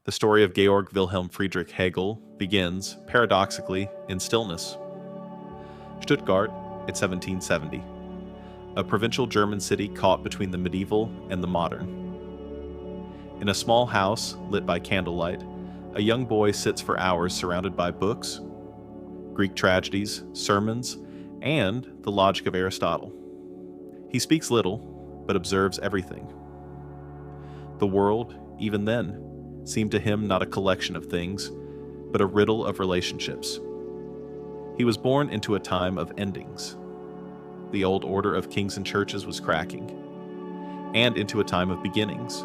The story of Georg Wilhelm Friedrich Hegel begins, paradoxically, in stillness. Stuttgart, at 1770. A provincial German city caught between the medieval and the modern. In a small house lit by candlelight, a young boy sits for hours surrounded by books, Greek tragedies, sermons, and the logic of Aristotle. He speaks little, but observes everything. The world, even then, seemed to him not a collection of things, but a riddle of relationships. He was born into a time of endings. The old order of kings and churches was cracking, and into a time of beginnings,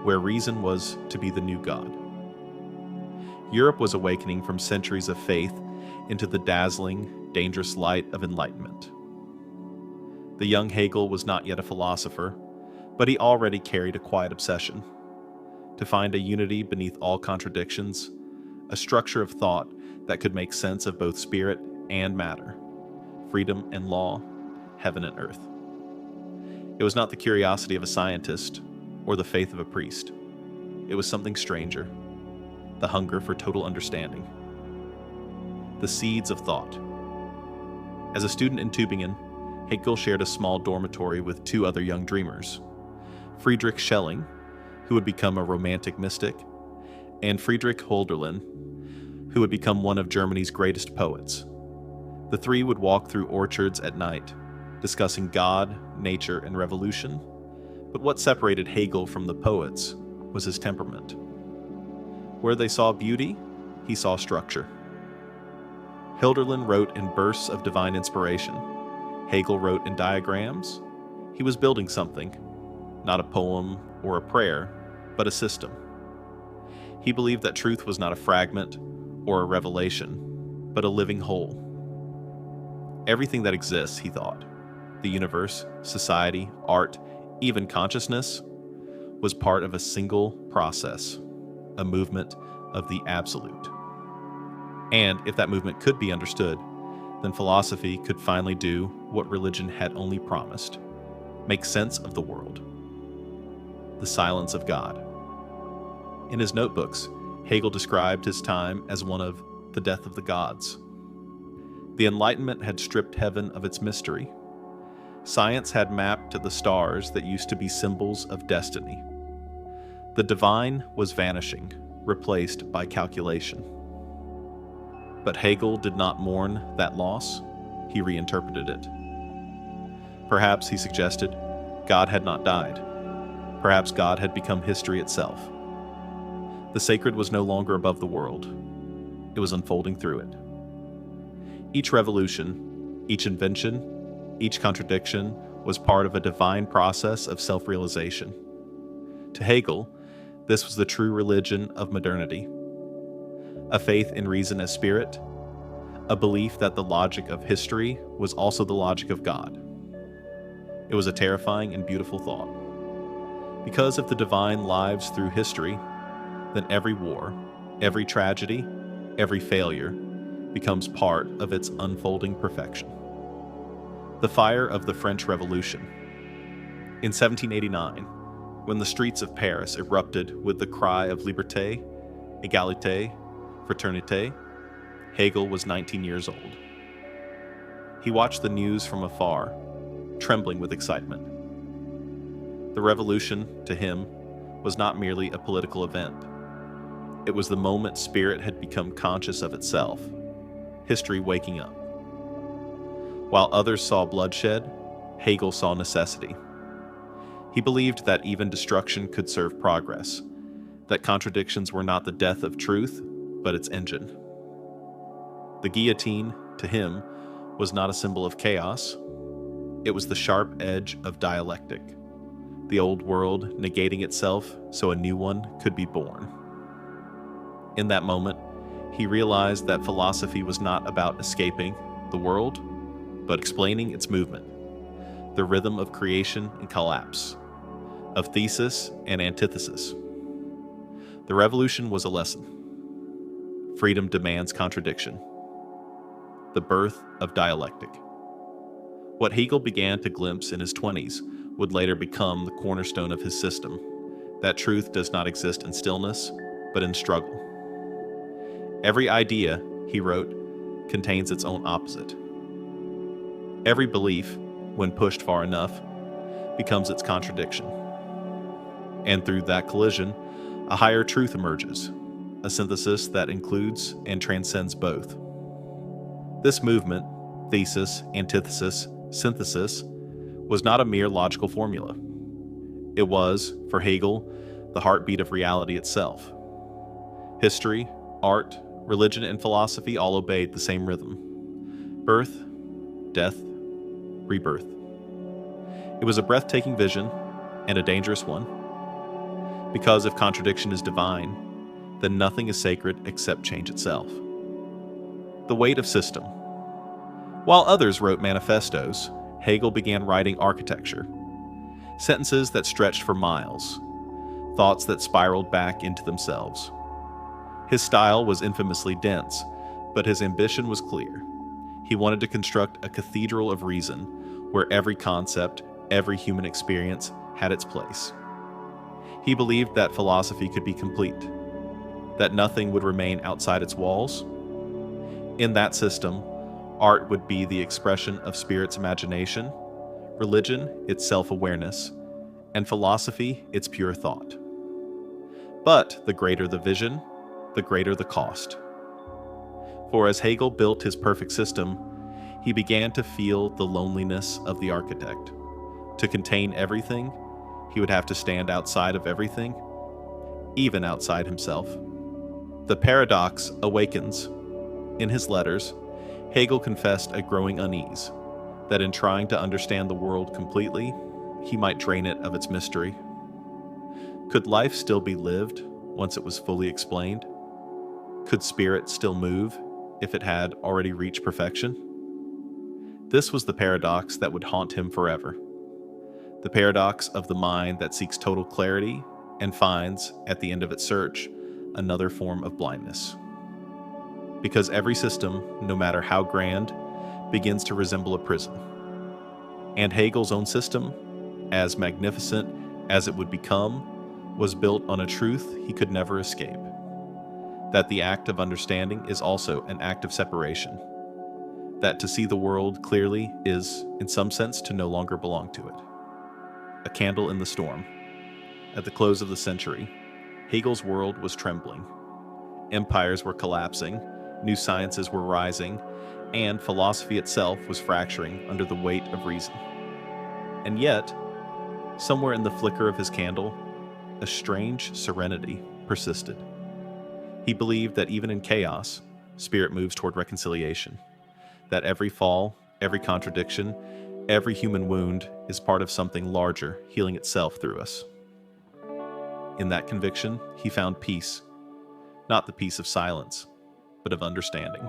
where reason was to be the new God. Europe was awakening from centuries of faith into the dazzling, dangerous light of enlightenment. The young Hegel was not yet a philosopher, but he already carried a quiet obsession: to find a unity beneath all contradictions, a structure of thought that could make sense of both spirit and matter, freedom and law, heaven and earth. It was not the curiosity of a scientist or the faith of a priest. It was something stranger, the hunger for total understanding. The seeds of thought. As a student in Tübingen, Hegel shared a small dormitory with two other young dreamers, Friedrich Schelling, who would become a romantic mystic, and Friedrich Hölderlin, who would become one of Germany's greatest poets. The three would walk through orchards at night, discussing God, nature, and revolution, but what separated Hegel from the poets was his temperament. Where they saw beauty, he saw structure. Hölderlin wrote in bursts of divine inspiration. Hegel wrote in diagrams. He was building something, not a poem or a prayer, but a system. He believed that truth was not a fragment or a revelation, but a living whole. Everything that exists, he thought, the universe, society, art, even consciousness, was part of a single process, a movement of the absolute. And if that movement could be understood, then philosophy could finally do what religion had only promised: make sense of the world. The silence of God. In his notebooks, Hegel described his time as one of the death of the gods. The Enlightenment had stripped heaven of its mystery. Science had mapped to the stars that used to be symbols of destiny. The divine was vanishing, replaced by calculation. But Hegel did not mourn that loss. He reinterpreted it. Perhaps, he suggested, God had not died. Perhaps God had become history itself. The sacred was no longer above the world. It was unfolding through it. Each revolution, each invention, each contradiction was part of a divine process of self-realization. To Hegel, this was the true religion of modernity. A faith in reason as spirit, a belief that the logic of history was also the logic of God. It was a terrifying and beautiful thought. Because if the divine lives through history, then every war, every tragedy, every failure becomes part of its unfolding perfection. The fire of the French Revolution. In 1789, when the streets of Paris erupted with the cry of liberté, égalité, fraternité, Hegel was 19 years old. He watched the news from afar, trembling with excitement. The revolution, to him, was not merely a political event. It was the moment spirit had become conscious of itself, history waking up. While others saw bloodshed, Hegel saw necessity. He believed that even destruction could serve progress, that contradictions were not the death of truth, but its engine. The guillotine, to him, was not a symbol of chaos. It was the sharp edge of dialectic, the old world negating itself so a new one could be born. In that moment, he realized that philosophy was not about escaping the world, but explaining its movement, the rhythm of creation and collapse, of thesis and antithesis. The revolution was a lesson. Freedom demands contradiction. The birth of dialectic. What Hegel began to glimpse in his 20s would later become the cornerstone of his system, that truth does not exist in stillness, but in struggle. Every idea, he wrote, contains its own opposite. Every belief, when pushed far enough, becomes its contradiction. And through that collision, a higher truth emerges, a synthesis that includes and transcends both. This movement, thesis, antithesis, synthesis, was not a mere logical formula. It was, for Hegel, the heartbeat of reality itself. History, art, religion, and philosophy all obeyed the same rhythm: birth, death, rebirth. It was a breathtaking vision, and a dangerous one, because if contradiction is divine, then nothing is sacred except change itself. The weight of system. While others wrote manifestos, Hegel began writing architecture. Sentences that stretched for miles, thoughts that spiraled back into themselves. His style was infamously dense, but his ambition was clear. He wanted to construct a cathedral of reason, where every concept, every human experience had its place. He believed that philosophy could be complete, that nothing would remain outside its walls. In that system, art would be the expression of spirit's imagination, religion its self-awareness, and philosophy its pure thought. But the greater the vision, the greater the cost. For as Hegel built his perfect system, he began to feel the loneliness of the architect. To contain everything, he would have to stand outside of everything, even outside himself. The paradox awakens. In his letters, Hegel confessed a growing unease, that in trying to understand the world completely, he might drain it of its mystery. Could life still be lived once it was fully explained? Could spirit still move if it had already reached perfection? This was the paradox that would haunt him forever. The paradox of the mind that seeks total clarity and finds, at the end of its search, another form of blindness. Because every system, no matter how grand, begins to resemble a prison. And Hegel's own system, as magnificent as it would become, was built on a truth he could never escape: that the act of understanding is also an act of separation, that to see the world clearly is, in some sense, to no longer belong to it. A candle in the storm. At the close of the century, Hegel's world was trembling. Empires were collapsing, new sciences were rising, and philosophy itself was fracturing under the weight of reason. And yet, somewhere in the flicker of his candle, a strange serenity persisted. He believed that even in chaos, spirit moves toward reconciliation, that every fall, every contradiction, every human wound is part of something larger healing itself through us. In that conviction, he found peace, not the peace of silence, but of understanding.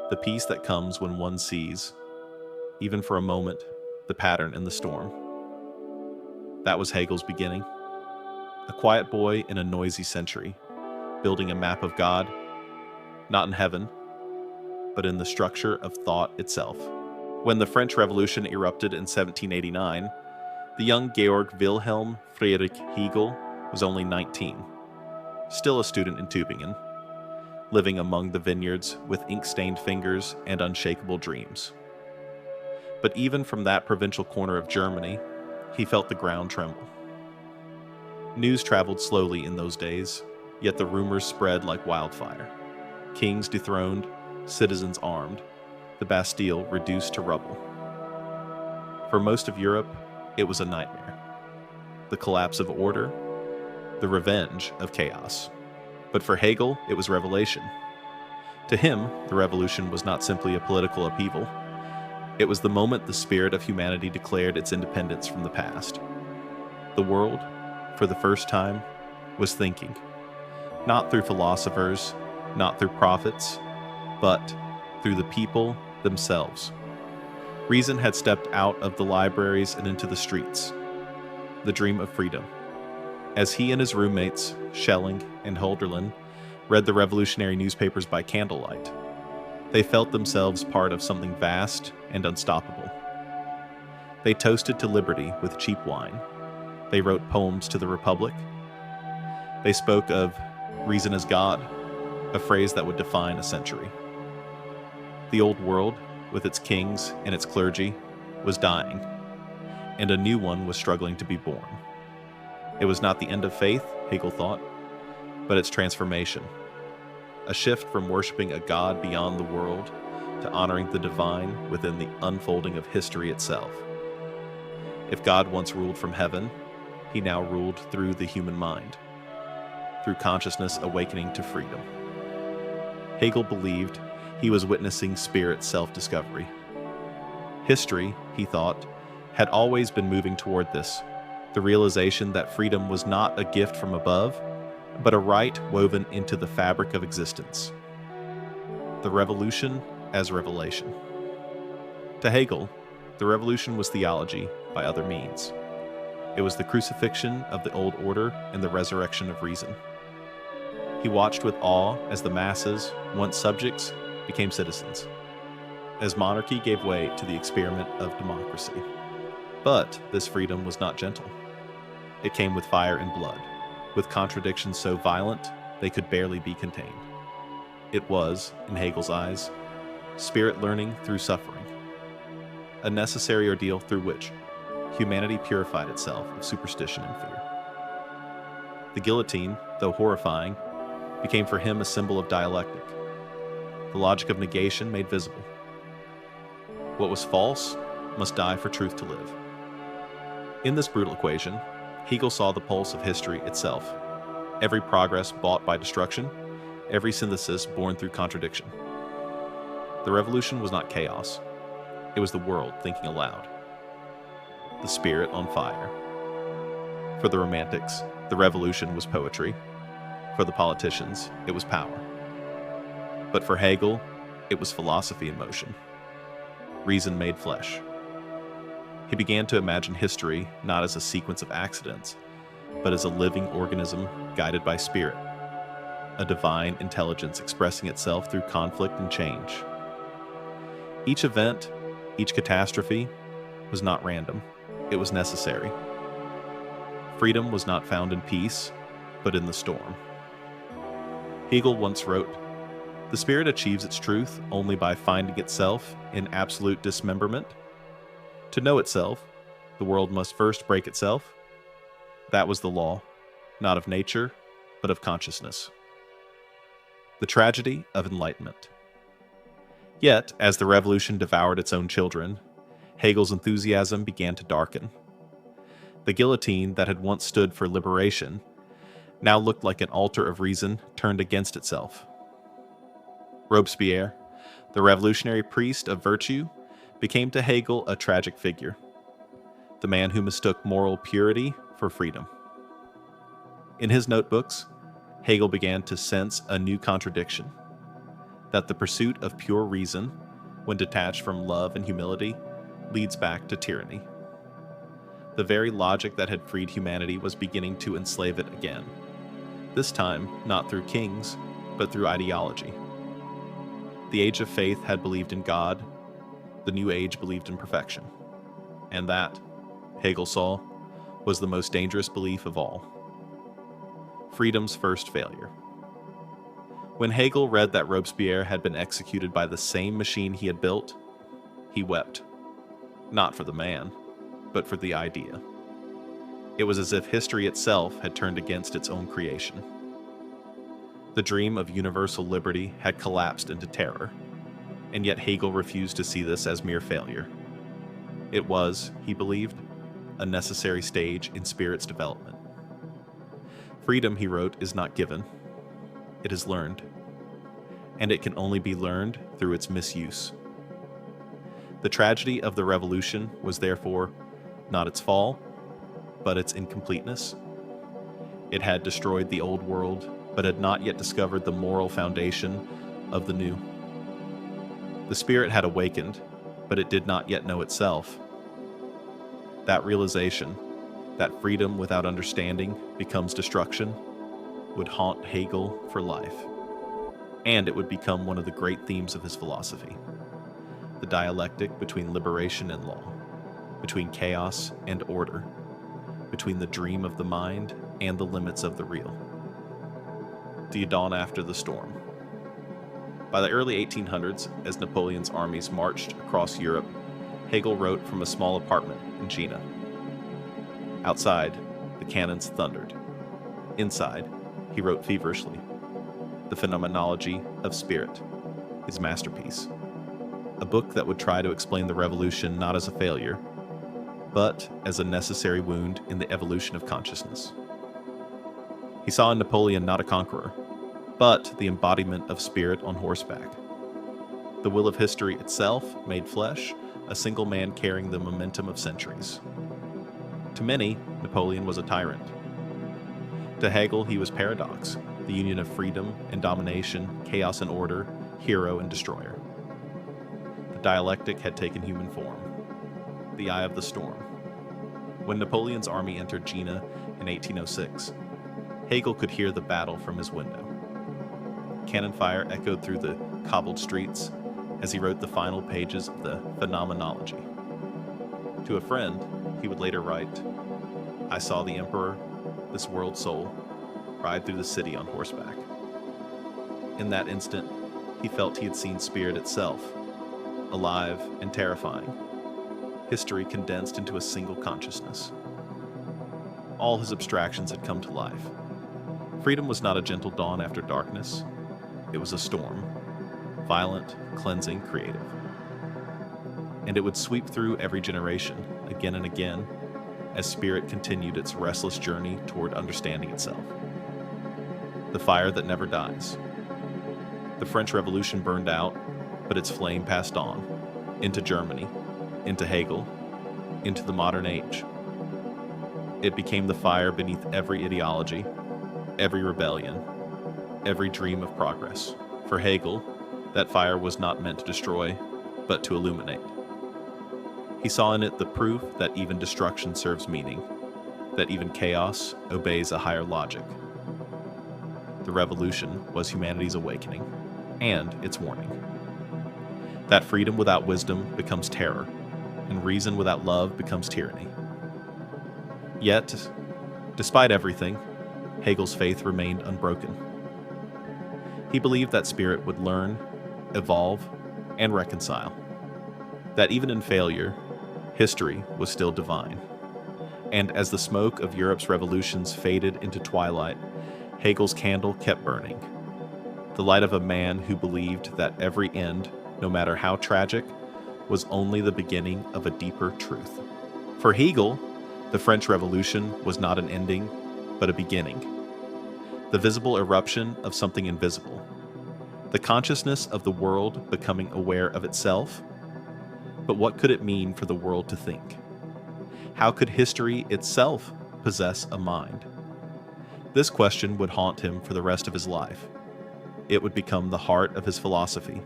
The peace that comes when one sees, even for a moment, the pattern in the storm. That was Hegel's beginning. A quiet boy in a noisy century, building a map of God, not in heaven, but in the structure of thought itself. When the French Revolution erupted in 1789, the young Georg Wilhelm Friedrich Hegel was only 19, still a student in Tübingen, living among the vineyards with ink-stained fingers and unshakable dreams. But even from that provincial corner of Germany, he felt the ground tremble. News traveled slowly in those days, yet the rumors spread like wildfire. Kings dethroned, citizens armed, the Bastille reduced to rubble. For most of Europe, it was a nightmare. The collapse of order, the revenge of chaos. But for Hegel, it was revelation. To him, the revolution was not simply a political upheaval. It was the moment the spirit of humanity declared its independence from the past. The world, for the first time, was thinking, not through philosophers, not through prophets, but through the people themselves. Reason had stepped out of the libraries and into the streets. The dream of freedom. As he and his roommates, Schelling and Hölderlin, read the revolutionary newspapers by candlelight, they felt themselves part of something vast and unstoppable. They toasted to liberty with cheap wine. They wrote poems to the Republic. They spoke of Reason is God, a phrase that would define a century. The old world, with its kings and its clergy, was dying, and a new one was struggling to be born. It was not the end of faith, Hegel thought, but its transformation. A shift from worshiping a God beyond the world to honoring the divine within the unfolding of history itself. If God once ruled from heaven, he now ruled through the human mind, through consciousness awakening to freedom. Hegel believed he was witnessing spirit self-discovery. History, he thought, had always been moving toward this, the realization that freedom was not a gift from above, but a right woven into the fabric of existence. The revolution as revelation. To Hegel, the revolution was theology by other means. It was the crucifixion of the old order and the resurrection of reason. He watched with awe as the masses, once subjects, became citizens, as monarchy gave way to the experiment of democracy. But this freedom was not gentle. It came with fire and blood, with contradictions so violent they could barely be contained. It was, in Hegel's eyes, spirit learning through suffering, a necessary ordeal through which humanity purified itself of superstition and fear. The guillotine, though horrifying, became for him a symbol of dialectic, the logic of negation made visible. What was false must die for truth to live. In this brutal equation, Hegel saw the pulse of history itself, every progress bought by destruction, every synthesis born through contradiction. The revolution was not chaos. It was the world thinking aloud, the spirit on fire. For the Romantics, the revolution was poetry. For the politicians, it was power. But for Hegel, it was philosophy in motion. Reason made flesh. He began to imagine history not as a sequence of accidents, but as a living organism guided by spirit, a divine intelligence expressing itself through conflict and change. Each event, each catastrophe, was not random. It was necessary. Freedom was not found in peace, but in the storm. Hegel once wrote, "The spirit achieves its truth only by finding itself in absolute dismemberment. To know itself, the world must first break itself. That was the law, not of nature, but of consciousness." The tragedy of enlightenment. Yet, as the revolution devoured its own children, Hegel's enthusiasm began to darken. The guillotine that had once stood for liberation now looked like an altar of reason turned against itself. Robespierre, the revolutionary priest of virtue, became to Hegel a tragic figure, the man who mistook moral purity for freedom. In his notebooks, Hegel began to sense a new contradiction, that the pursuit of pure reason, when detached from love and humility, leads back to tyranny. The very logic that had freed humanity was beginning to enslave it again, this time not through kings, but through ideology. The age of faith had believed in God, the new age believed in perfection. And that, Hegel saw, was the most dangerous belief of all. Freedom's first failure. When Hegel read that Robespierre had been executed by the same machine he had built, he wept. Not for the man, but for the idea. It was as if history itself had turned against its own creation. The dream of universal liberty had collapsed into terror, and yet Hegel refused to see this as mere failure. It was, he believed, a necessary stage in spirit's development. Freedom, he wrote, is not given. It is learned. And it can only be learned through its misuse. The tragedy of the revolution was therefore not its fall, but its incompleteness. It had destroyed the old world, but had not yet discovered the moral foundation of the new. The spirit had awakened, but it did not yet know itself. That realization, that freedom without understanding becomes destruction, would haunt Hegel for life. And it would become one of the great themes of his philosophy, the dialectic between liberation and law, between chaos and order, between the dream of the mind and the limits of the real. the dawn after the storm. By the early 1800s, as Napoleon's armies marched across Europe, Hegel wrote from a small apartment in Jena. Outside, the cannons thundered. Inside, he wrote feverishly. The Phenomenology of Spirit, his masterpiece. A book that would try to explain the revolution not as a failure, but as a necessary wound in the evolution of consciousness. He saw in Napoleon not a conqueror, but the embodiment of spirit on horseback. The will of history itself made flesh, a single man carrying the momentum of centuries. To many, Napoleon was a tyrant. To Hegel, he was paradox, the union of freedom and domination, chaos and order, hero and destroyer. The dialectic had taken human form. The eye of the storm. When Napoleon's army entered Jena in 1806, Hegel could hear the battle from his window. Cannon fire echoed through the cobbled streets as he wrote the final pages of the Phenomenology. To a friend, he would later write, "I saw the emperor, this world soul, ride through the city on horseback." In that instant, he felt he had seen spirit itself, alive and terrifying, history condensed into a single consciousness. All his abstractions had come to life. Freedom was not a gentle dawn after darkness. It was a storm, violent, cleansing, creative. And it would sweep through every generation, again and again, as spirit continued its restless journey toward understanding itself. The fire that never dies. The French Revolution burned out, but its flame passed on, into Germany, into Hegel, into the modern age. It became the fire beneath every ideology, every rebellion, every dream of progress. For Hegel, that fire was not meant to destroy, but to illuminate. He saw in it the proof that even destruction serves meaning, that even chaos obeys a higher logic. The revolution was humanity's awakening, and its warning. That freedom without wisdom becomes terror, and reason without love becomes tyranny. Yet, despite everything, Hegel's faith remained unbroken. He believed that spirit would learn, evolve, and reconcile. That even in failure, history was still divine. And as the smoke of Europe's revolutions faded into twilight, Hegel's candle kept burning. The light of a man who believed that every end, no matter how tragic, was only the beginning of a deeper truth. For Hegel, the French Revolution was not an ending, but a beginning. The visible eruption of something invisible. The consciousness of the world becoming aware of itself. But what could it mean for the world to think? How could history itself possess a mind? This question would haunt him for the rest of his life. It would become the heart of his philosophy,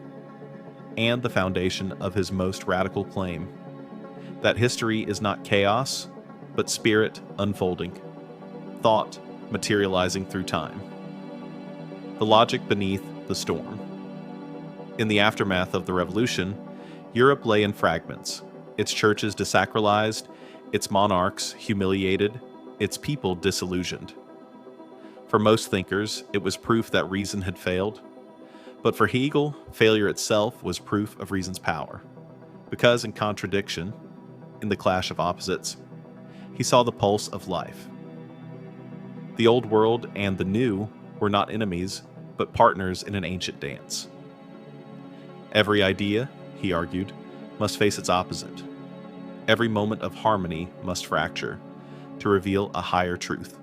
and the foundation of his most radical claim, that history is not chaos, but spirit unfolding, thought materializing through time. The logic beneath the storm. In the aftermath of the revolution, Europe lay in fragments, its churches desacralized, its monarchs humiliated, its people disillusioned. For most thinkers, it was proof that reason had failed. But for Hegel, failure itself was proof of reason's power, because in contradiction, in the clash of opposites, he saw the pulse of life. The old world and the new were not enemies, but partners in an ancient dance. Every idea, he argued, must face its opposite. Every moment of harmony must fracture to reveal a higher truth.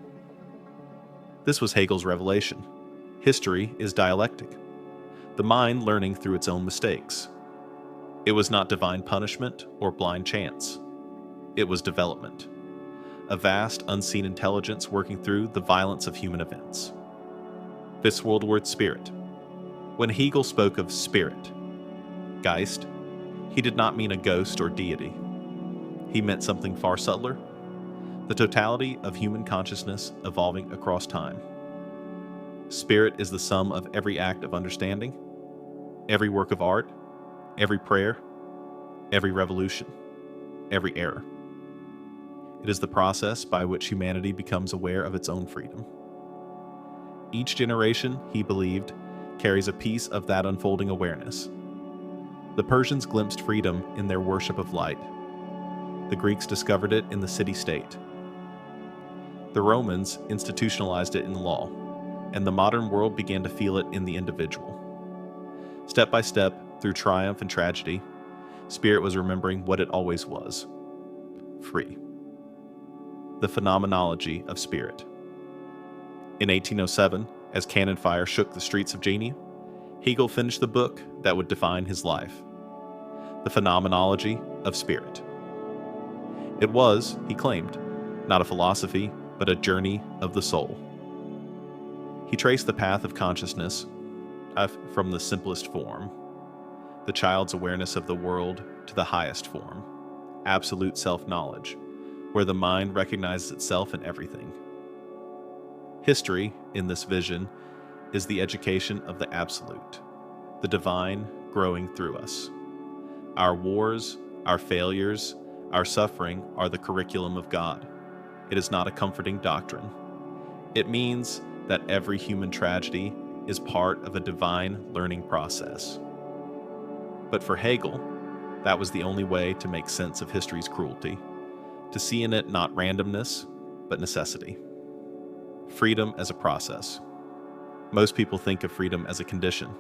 This was Hegel's revelation. History is dialectic, the mind learning through its own mistakes. It was not divine punishment or blind chance. It was development, a vast, unseen intelligence working through the violence of human events. This world word spirit. When Hegel spoke of spirit, Geist, he did not mean a ghost or deity. He meant something far subtler, the totality of human consciousness evolving across time. Spirit is the sum of every act of understanding, every work of art, every prayer, every revolution, every error. It is the process by which humanity becomes aware of its own freedom. Each generation, he believed, carries a piece of that unfolding awareness. The Persians glimpsed freedom in their worship of light. The Greeks discovered it in the city-state. The Romans institutionalized it in law, and the modern world began to feel it in the individual. Step by step, through triumph and tragedy, spirit was remembering what it always was: free. The phenomenology of spirit. In 1807, as cannon fire shook the streets of Jena, Hegel finished the book that would define his life: The Phenomenology of Spirit. It was, he claimed, not a philosophy, but a journey of the soul. He traced the path of consciousness from the simplest form, the child's awareness of the world, to the highest form, absolute self-knowledge, where the mind recognizes itself in everything. History, in this vision, is the education of the absolute, the divine growing through us. Our wars, our failures, our suffering are the curriculum of God. It is not a comforting doctrine. It means that every human tragedy is part of a divine learning process. But for Hegel, that was the only way to make sense of history's cruelty, to see in it not randomness, but necessity. Freedom as a process. Most people think of freedom as a condition.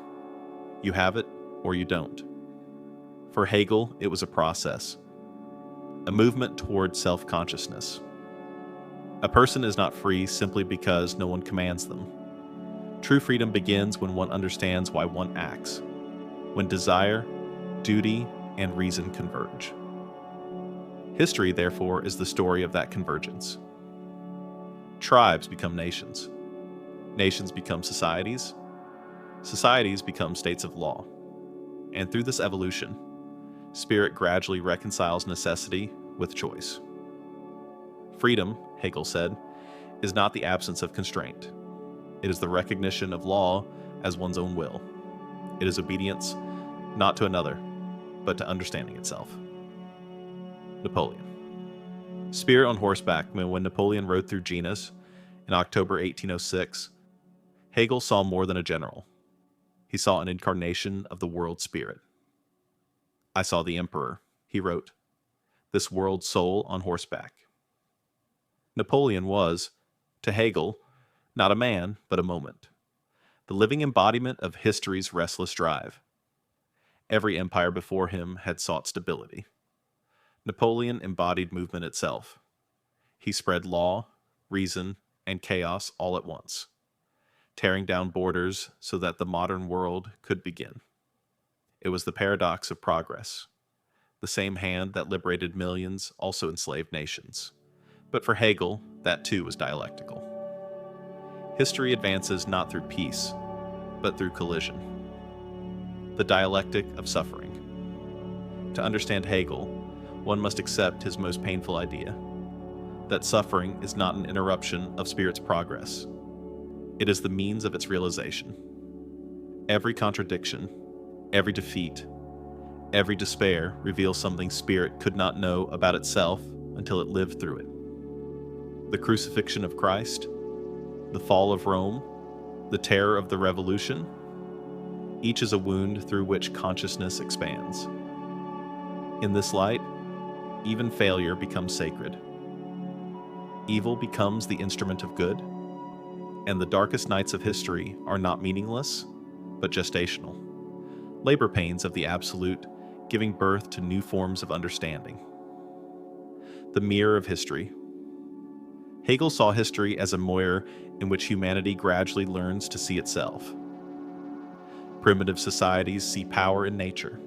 You have it, or you don't. For Hegel, it was a process, a movement toward self-consciousness. A person is not free simply because no one commands them. True freedom begins when one understands why one acts, when desire, duty, and reason converge. History, therefore, is the story of that convergence. Tribes become nations. Nations become societies. Societies become states of law. And through this evolution, spirit gradually reconciles necessity with choice. Freedom, Hegel said, is not the absence of constraint. It is the recognition of law as one's own will. It is obedience, not to another, but to understanding itself. Napoleon. Spirit on horseback. When Napoleon rode through Jena in October 1806, Hegel saw more than a general. He saw an incarnation of the world spirit. I saw the emperor, he wrote, this world soul on horseback. Napoleon was, to Hegel, not a man, but a moment, the living embodiment of history's restless drive. Every empire before him had sought stability. Napoleon embodied movement itself. He spread law, reason, and chaos all at once, tearing down borders so that the modern world could begin. It was the paradox of progress. The same hand that liberated millions also enslaved nations. But for Hegel, that too was dialectical. History advances not through peace, but through collision. The dialectic of suffering. To understand Hegel, one must accept his most painful idea, that suffering is not an interruption of spirit's progress. It is the means of its realization. Every contradiction, every defeat, every despair reveals something spirit could not know about itself until it lived through it. The crucifixion of Christ, the fall of Rome, the terror of the Revolution, each is a wound through which consciousness expands. In this light, even failure becomes sacred. Evil becomes the instrument of good, and the darkest nights of history are not meaningless, but gestational. Labor pains of the absolute, giving birth to new forms of understanding. The mirror of history. Hegel saw history as a mirror in which humanity gradually learns to see itself. Primitive societies see power in nature.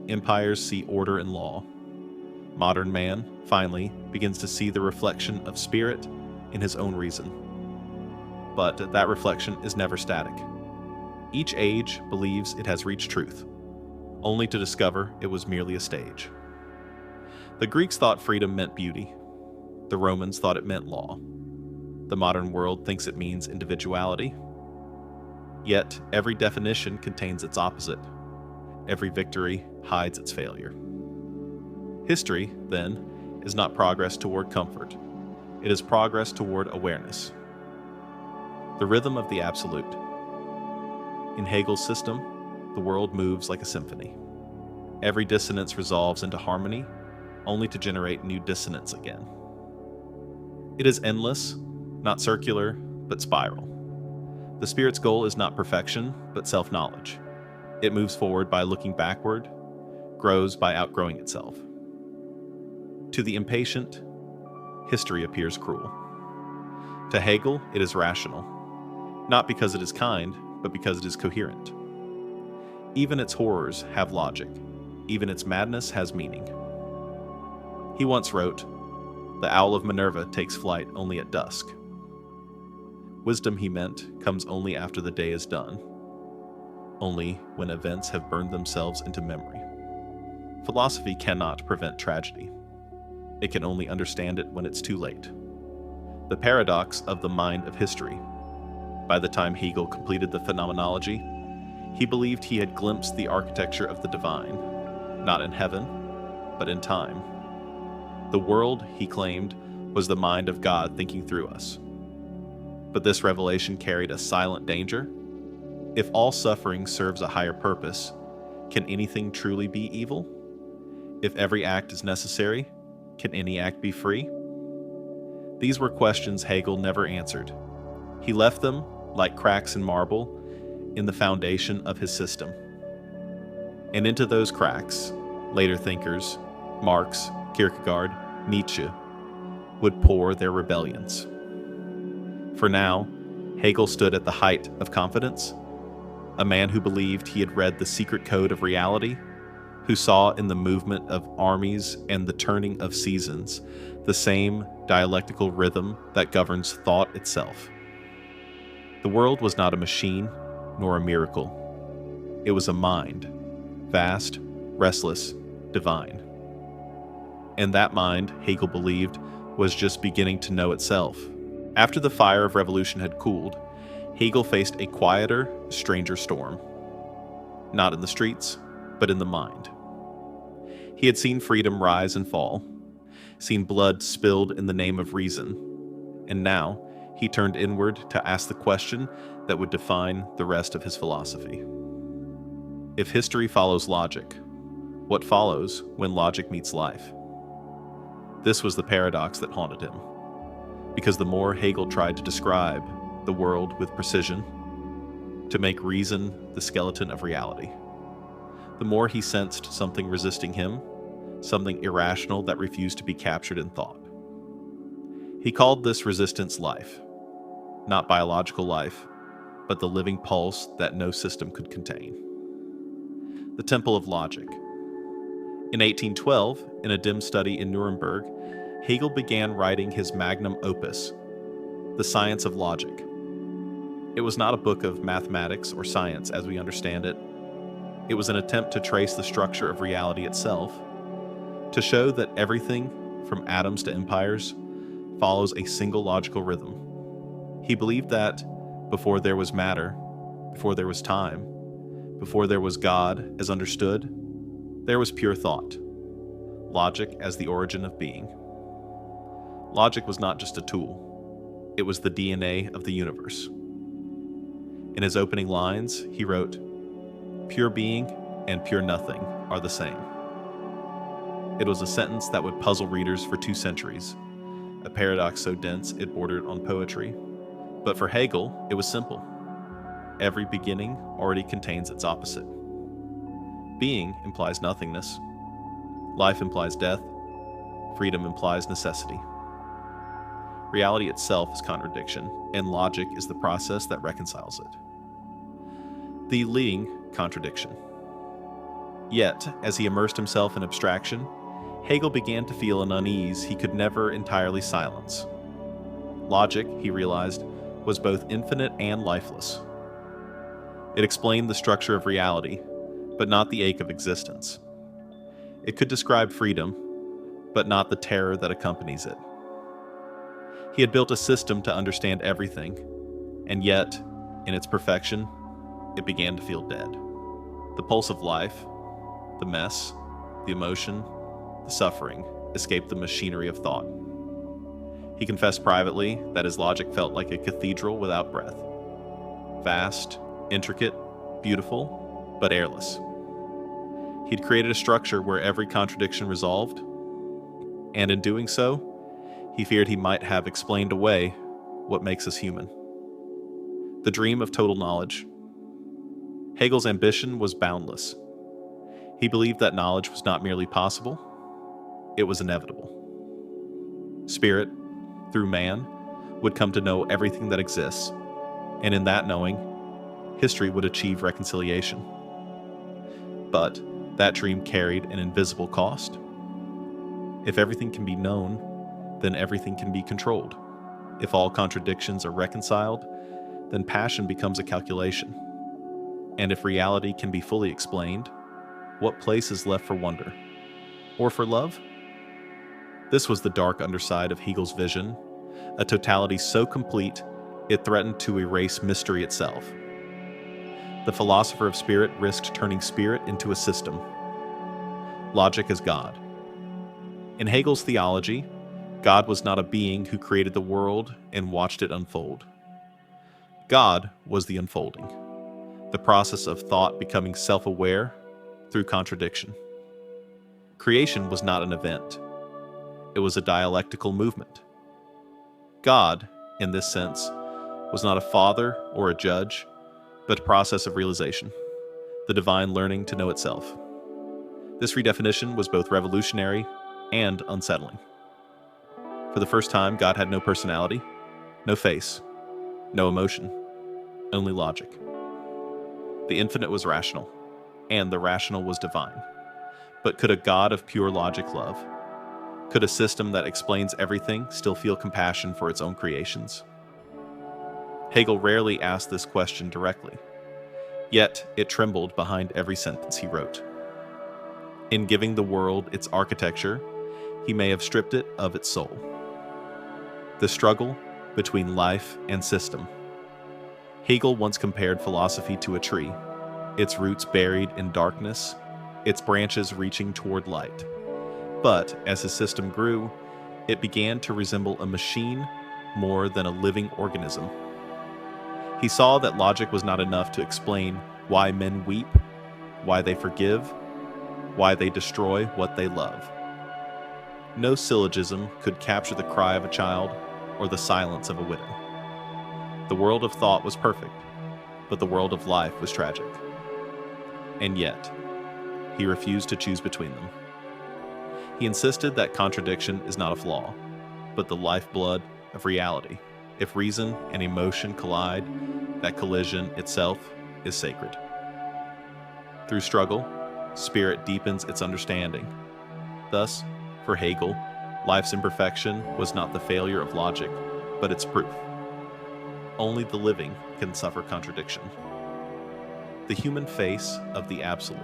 Empires see order in law. Modern man, finally, begins to see the reflection of spirit in his own reason. But that reflection is never static. Each age believes it has reached truth, only to discover it was merely a stage. The Greeks thought freedom meant beauty. The Romans thought it meant law. The modern world thinks it means individuality. Yet, every definition contains its opposite. Every victory hides its failure. History, then, is not progress toward comfort. It is progress toward awareness. The rhythm of the absolute. In Hegel's system, the world moves like a symphony. Every dissonance resolves into harmony, only to generate new dissonance again. It is endless, not circular, but spiral. The spirit's goal is not perfection, but self-knowledge. It moves forward by looking backward, grows by outgrowing itself. To the impatient, history appears cruel. To Hegel, it is rational, not because it is kind, but because it is coherent. Even its horrors have logic. Even its madness has meaning. He once wrote, "The owl of Minerva takes flight only at dusk." Wisdom, he meant, comes only after the day is done, only when events have burned themselves into memory. Philosophy cannot prevent tragedy. It can only understand it when it's too late. The paradox of the mind of history. By the time Hegel completed the phenomenology, he believed he had glimpsed the architecture of the divine, not in heaven, but in time. The world, he claimed, was the mind of God thinking through us. But this revelation carried a silent danger. If all suffering serves a higher purpose, can anything truly be evil? If every act is necessary, can any act be free? These were questions Hegel never answered. He left them, like cracks in marble, in the foundation of his system. And into those cracks, later thinkers, Marx, Kierkegaard, Nietzsche, would pour their rebellions. For now, Hegel stood at the height of confidence, a man who believed he had read the secret code of reality, who saw in the movement of armies and the turning of seasons the same dialectical rhythm that governs thought itself. The world was not a machine nor a miracle. It was a mind, vast, restless, divine. And that mind, Hegel believed, was just beginning to know itself. After the fire of revolution had cooled, Hegel faced a quieter, stranger storm. Not in the streets, but in the mind. He had seen freedom rise and fall, seen blood spilled in the name of reason, and now he turned inward to ask the question that would define the rest of his philosophy. If history follows logic, what follows when logic meets life? This was the paradox that haunted him, because the more Hegel tried to describe the world with precision, to make reason the skeleton of reality, the more he sensed something resisting him, something irrational that refused to be captured in thought. He called this resistance life, not biological life, but the living pulse that no system could contain. The Temple of Logic. In 1812, in a dim study in Nuremberg, Hegel began writing his magnum opus, The Science of Logic. It was not a book of mathematics or science as we understand it. It was an attempt to trace the structure of reality itself, to show that everything, from atoms to empires, follows a single logical rhythm. He believed that before there was matter, before there was time, before there was God as understood, there was pure thought, logic as the origin of being. Logic was not just a tool, it was the DNA of the universe. In his opening lines, he wrote, "Pure being and pure nothing are the same." It was a sentence that would puzzle readers for 2 centuries, a paradox so dense it bordered on poetry. But for Hegel, it was simple. Every beginning already contains its opposite. Being implies nothingness. Life implies death. Freedom implies necessity. Reality itself is contradiction, and logic is the process that reconciles it. The leading contradiction. Yet, as he immersed himself in abstraction, Hegel began to feel an unease he could never entirely silence. Logic, he realized, was both infinite and lifeless. It explained the structure of reality, but not the ache of existence. It could describe freedom, but not the terror that accompanies it. He had built a system to understand everything, and yet, in its perfection, it began to feel dead. The pulse of life, the mess, the emotion, the suffering, escaped the machinery of thought. He confessed privately that his logic felt like a cathedral without breath. vast, intricate, beautiful, but airless. He'd created a structure where every contradiction resolved, and in doing so, he feared he might have explained away what makes us human. The dream of total knowledge. Hegel's ambition was boundless. He believed that knowledge was not merely possible, it was inevitable. Spirit, through man, would come to know everything that exists, and in that knowing, history would achieve reconciliation. But that dream carried an invisible cost. If everything can be known, then everything can be controlled. If all contradictions are reconciled, then passion becomes a calculation. And if reality can be fully explained, what place is left for wonder? Or for love? This was the dark underside of Hegel's vision, a totality so complete it threatened to erase mystery itself. The philosopher of spirit risked turning spirit into a system. Logic as God. In Hegel's theology, God was not a being who created the world and watched it unfold. God was the unfolding, the process of thought becoming self-aware through contradiction. Creation was not an event. It was a dialectical movement. God, in this sense, was not a father or a judge, but a process of realization, the divine learning to know itself. This redefinition was both revolutionary and unsettling. For the first time, God had no personality, no face, no emotion, only logic. The infinite was rational, and the rational was divine. But could a God of pure logic love? Could a system that explains everything still feel compassion for its own creations? Hegel rarely asked this question directly, yet it trembled behind every sentence he wrote. In giving the world its architecture, he may have stripped it of its soul. The struggle between life and system. Hegel once compared philosophy to a tree, its roots buried in darkness, its branches reaching toward light. But as his system grew, it began to resemble a machine more than a living organism. He saw that logic was not enough to explain why men weep, why they forgive, why they destroy what they love. No syllogism could capture the cry of a child or the silence of a widow. The world of thought was perfect, but the world of life was tragic. And yet, he refused to choose between them. He insisted that contradiction is not a flaw, but the lifeblood of reality. If reason and emotion collide, that collision itself is sacred. Through struggle, spirit deepens its understanding. Thus, for Hegel, life's imperfection was not the failure of logic, but its proof. Only the living can suffer contradiction. The human face of the absolute.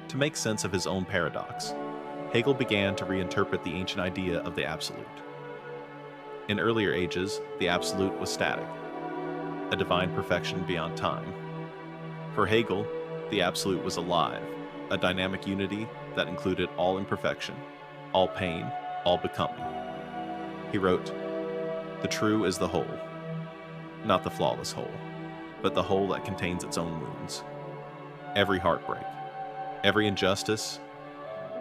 To make sense of his own paradox, Hegel began to reinterpret the ancient idea of the absolute. In earlier ages, the absolute was static, a divine perfection beyond time. For Hegel, the absolute was alive, a dynamic unity that included all imperfection, all pain, all becoming. He wrote, "The true is the whole, not the flawless whole, but the whole that contains its own wounds. Every heartbreak, every injustice,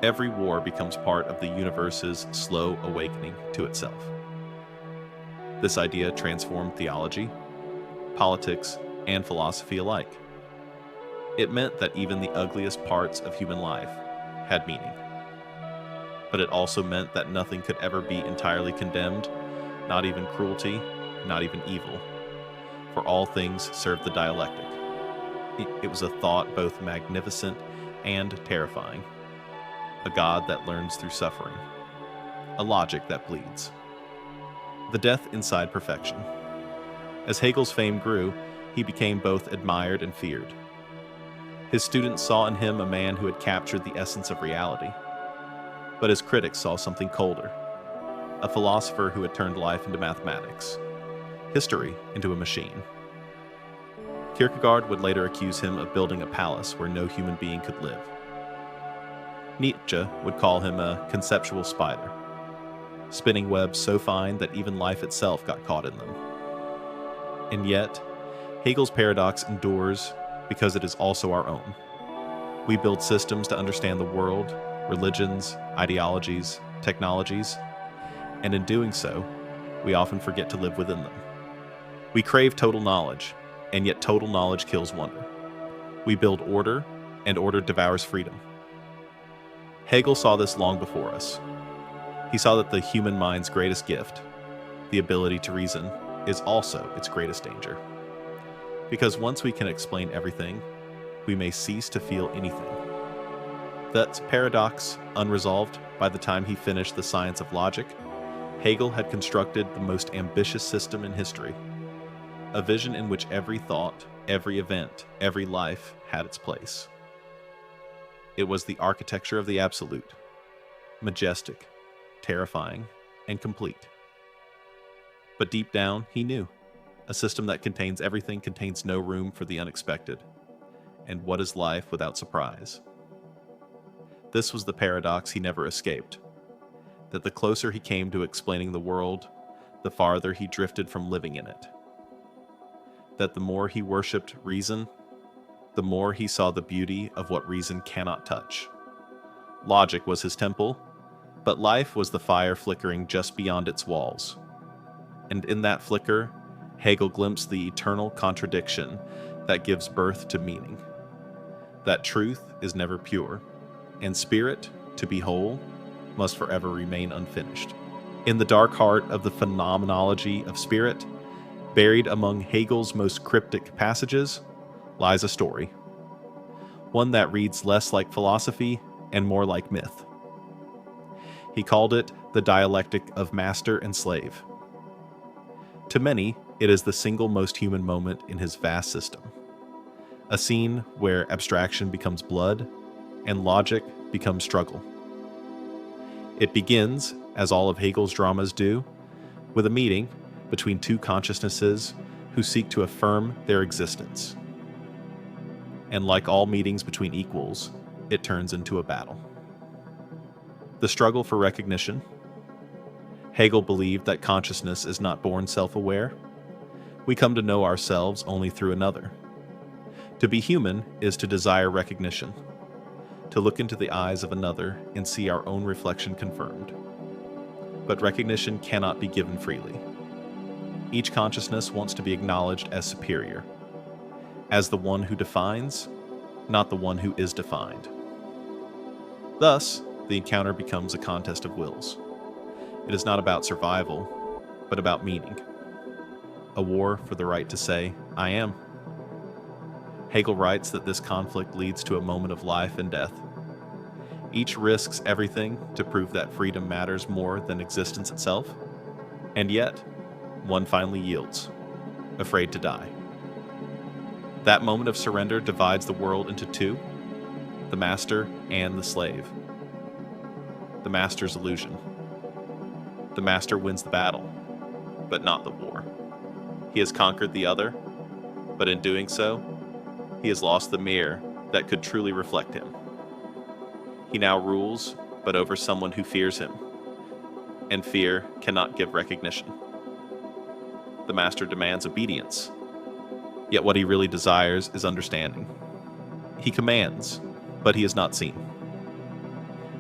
every war becomes part of the universe's slow awakening to itself." This idea transformed theology, politics, and philosophy alike. It meant that even the ugliest parts of human life had meaning. But it also meant that nothing could ever be entirely condemned, not even cruelty, not even evil. For all things serve the dialectic. It was a thought both magnificent and terrifying. A God that learns through suffering. A logic that bleeds. The death inside perfection. As Hegel's fame grew, he became both admired and feared. His students saw in him a man who had captured the essence of reality. But his critics saw something colder. A philosopher who had turned life into mathematics. History into a machine. Kierkegaard would later accuse him of building a palace where no human being could live. Nietzsche would call him a conceptual spider, spinning webs so fine that even life itself got caught in them. And yet, Hegel's paradox endures because it is also our own. We build systems to understand the world, religions, ideologies, technologies, and in doing so, we often forget to live within them. We crave total knowledge, and yet total knowledge kills wonder. We build order, and order devours freedom. Hegel saw this long before us. He saw that the human mind's greatest gift, the ability to reason, is also its greatest danger. Because once we can explain everything, we may cease to feel anything. That paradox unresolved by the time he finished the science of logic, Hegel had constructed the most ambitious system in history, a vision in which every thought, every event, every life had its place. It was the architecture of the absolute, majestic, terrifying, and complete. But deep down, he knew, a system that contains everything contains no room for the unexpected. And what is life without surprise? This was the paradox he never escaped, that the closer he came to explaining the world, the farther he drifted from living in it. That the more he worshipped reason, the more he saw the beauty of what reason cannot touch. Logic was his temple, but life was the fire flickering just beyond its walls. And in that flicker, Hegel glimpsed the eternal contradiction that gives birth to meaning. That truth is never pure, and spirit, to be whole, must forever remain unfinished. In the dark heart of the phenomenology of spirit, buried among Hegel's most cryptic passages, lies a story. One that reads less like philosophy and more like myth. He called it the dialectic of master and slave. To many, it is the single most human moment in his vast system. A scene where abstraction becomes blood and logic becomes struggle. It begins, as all of Hegel's dramas do, with a meeting between two consciousnesses who seek to affirm their existence. And like all meetings between equals, it turns into a battle. The struggle for recognition. Hegel believed that consciousness is not born self-aware. We come to know ourselves only through another. To be human is to desire recognition, to look into the eyes of another and see our own reflection confirmed. But recognition cannot be given freely. Each consciousness wants to be acknowledged as superior, as the one who defines, not the one who is defined. Thus, the encounter becomes a contest of wills. It is not about survival, but about meaning. A war for the right to say, I am. Hegel writes that this conflict leads to a moment of life and death. Each risks everything to prove that freedom matters more than existence itself, and yet, one finally yields, afraid to die. That moment of surrender divides the world into two, the master and the slave. The master's illusion. The master wins the battle, but not the war. He has conquered the other, but in doing so, he has lost the mirror that could truly reflect him. He now rules, but over someone who fears him, and fear cannot give recognition. The master demands obedience, yet what he really desires is understanding. He commands, but he is not seen.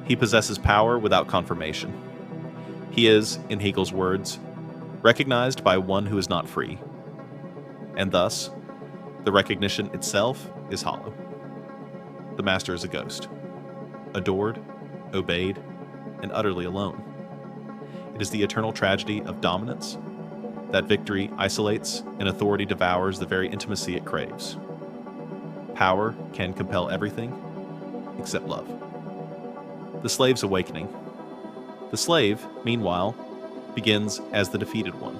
He possesses power without confirmation. He is, in Hegel's words, recognized by one who is not free. And thus, the recognition itself is hollow. The master is a ghost, adored, obeyed, and utterly alone. It is the eternal tragedy of dominance, that victory isolates and authority devours the very intimacy it craves. Power can compel everything except love. The slave's awakening. The slave, meanwhile, begins as the defeated one,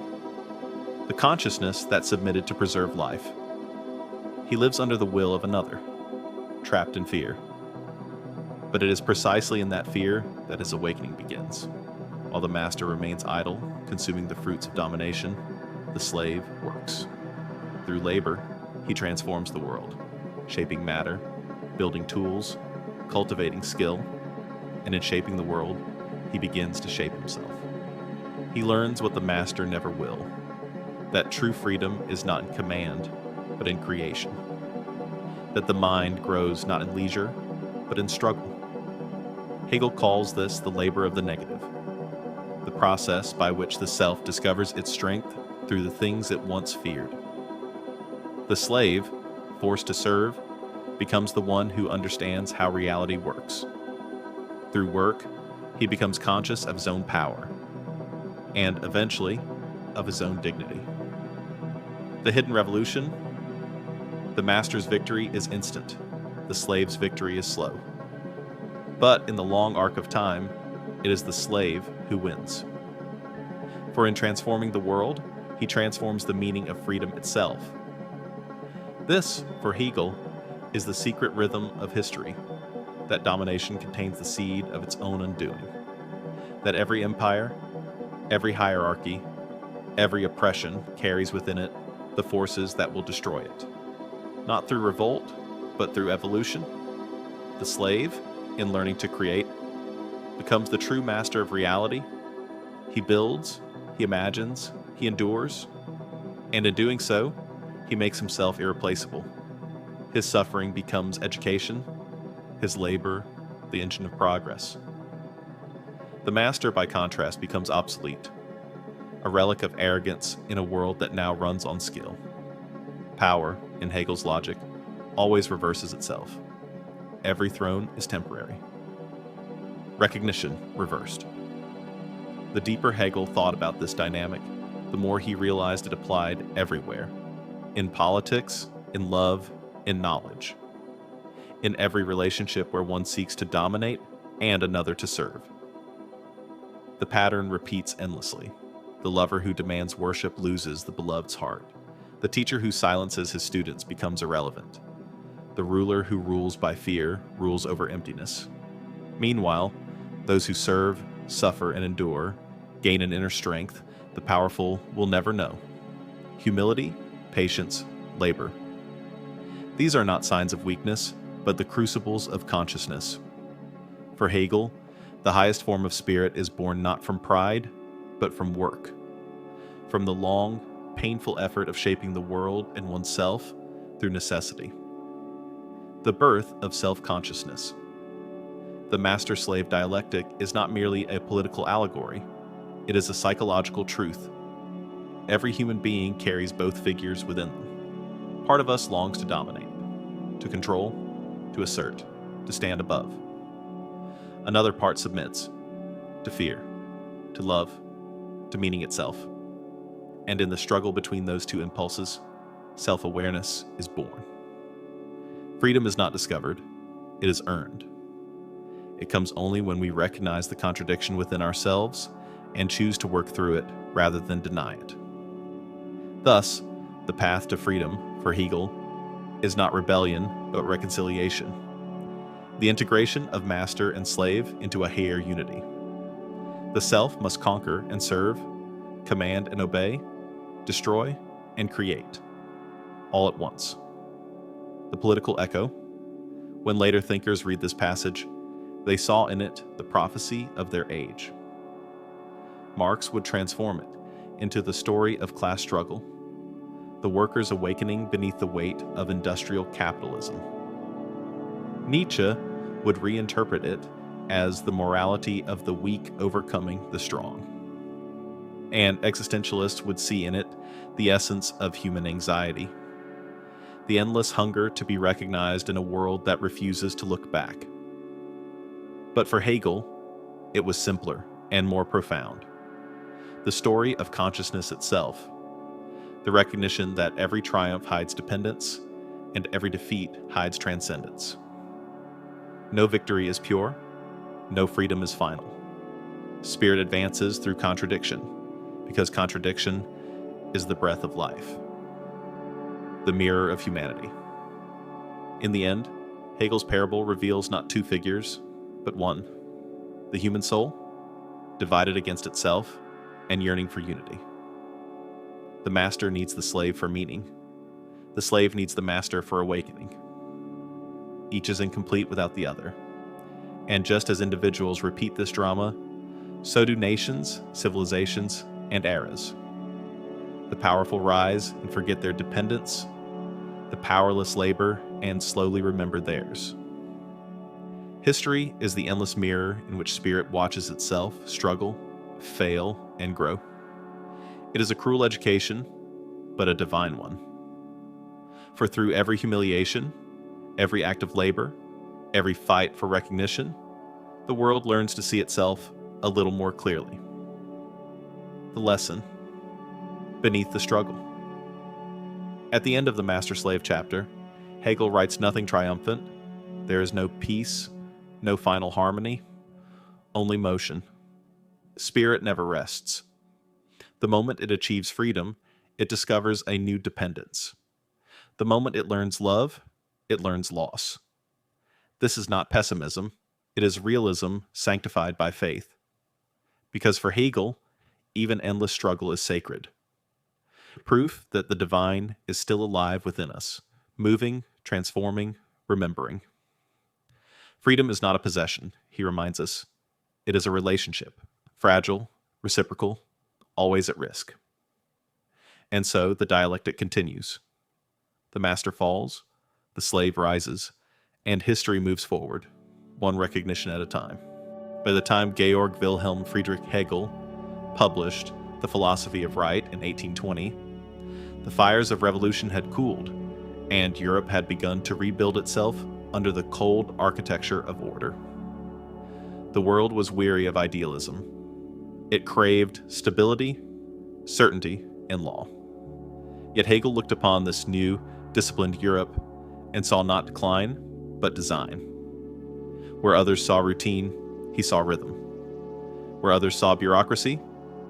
the consciousness that submitted to preserve life. He lives under the will of another, trapped in fear. But it is precisely in that fear that his awakening begins. While the master remains idle, consuming the fruits of domination, the slave works. Through labor, he transforms the world, shaping matter, building tools, cultivating skill, and in shaping the world, he begins to shape himself. He learns what the master never will, that true freedom is not in command, but in creation. That the mind grows not in leisure, but in struggle. Hegel calls this the labor of the negative, the process by which the self discovers its strength through the things it once feared. The slave, forced to serve, becomes the one who understands how reality works. Through work, he becomes conscious of his own power, and eventually, of his own dignity. The hidden revolution: the master's victory is instant, the slave's victory is slow. But in the long arc of time, it is the slave who wins. For in transforming the world, he transforms the meaning of freedom itself. This, for Hegel, is the secret rhythm of history, that domination contains the seed of its own undoing, that every empire, every hierarchy, every oppression carries within it the forces that will destroy it. Not through revolt, but through evolution. The slave, in learning to create, becomes the true master of reality. He builds, he imagines, he endures, and in doing so, he makes himself irreplaceable. His suffering becomes education, his labor, the engine of progress. The master, by contrast, becomes obsolete, a relic of arrogance in a world that now runs on skill. Power, in Hegel's logic, always reverses itself. Every throne is temporary. Recognition reversed. The deeper Hegel thought about this dynamic, the more he realized it applied everywhere. In politics, in love, in knowledge. In every relationship where one seeks to dominate and another to serve. The pattern repeats endlessly. The lover who demands worship loses the beloved's heart. The teacher who silences his students becomes irrelevant. The ruler who rules by fear rules over emptiness. Meanwhile, those who serve, suffer, and endure gain an inner strength the powerful will never know. Humility, patience, labor. These are not signs of weakness, but the crucibles of consciousness. For Hegel, the highest form of spirit is born not from pride, but from work. From the long, painful effort of shaping the world and oneself through necessity. The birth of self-consciousness. The master-slave dialectic is not merely a political allegory, it is a psychological truth. Every human being carries both figures within them. Part of us longs to dominate, to control, to assert, to stand above. Another part submits, to fear, to love, to meaning itself. And in the struggle between those two impulses, self-awareness is born. Freedom is not discovered, it is earned. It comes only when we recognize the contradiction within ourselves and choose to work through it rather than deny it. Thus, the path to freedom, for Hegel, is not rebellion, but reconciliation. The integration of master and slave into a higher unity. The self must conquer and serve, command and obey, destroy and create, all at once. The political echo. When later thinkers read this passage, they saw in it the prophecy of their age. Marx would transform it into the story of class struggle, the workers awakening beneath the weight of industrial capitalism. Nietzsche would reinterpret it as the morality of the weak overcoming the strong. And existentialists would see in it the essence of human anxiety, the endless hunger to be recognized in a world that refuses to look back. But for Hegel, it was simpler and more profound. The story of consciousness itself, the recognition that every triumph hides dependence and every defeat hides transcendence. No victory is pure, no freedom is final. Spirit advances through contradiction, because contradiction is the breath of life, the mirror of humanity. In the end, Hegel's parable reveals not two figures, but one, the human soul, divided against itself and yearning for unity. The master needs the slave for meaning. The slave needs the master for awakening. Each is incomplete without the other. And just as individuals repeat this drama, so do nations, civilizations, and eras. The powerful rise and forget their dependence. the powerless labor and slowly remember theirs. History is the endless mirror in which spirit watches itself struggle, fail, and grow. It is a cruel education, but a divine one. For through every humiliation, every act of labor, every fight for recognition, the world learns to see itself a little more clearly. The lesson: beneath the struggle. At the end of the Master-Slave chapter, Hegel writes nothing triumphant. There is no peace, no final harmony, only motion. Spirit never rests. The moment it achieves freedom, it discovers a new dependence. The moment it learns love, it learns loss. This is not pessimism. It is realism sanctified by faith. Because for Hegel, even endless struggle is sacred. Proof that the divine is still alive within us, moving, transforming, remembering. Freedom is not a possession, he reminds us. It is a relationship, fragile, reciprocal, always at risk. And so the dialectic continues. The master falls, the slave rises, and history moves forward, one recognition at a time. By the time Georg Wilhelm Friedrich Hegel published The Philosophy of Right in 1820, the fires of revolution had cooled, and Europe had begun to rebuild itself under the cold architecture of order. The world was weary of idealism. It craved stability, certainty, and law. Yet Hegel looked upon this new, disciplined Europe and saw not decline, but design. Where others saw routine, he saw rhythm. Where others saw bureaucracy,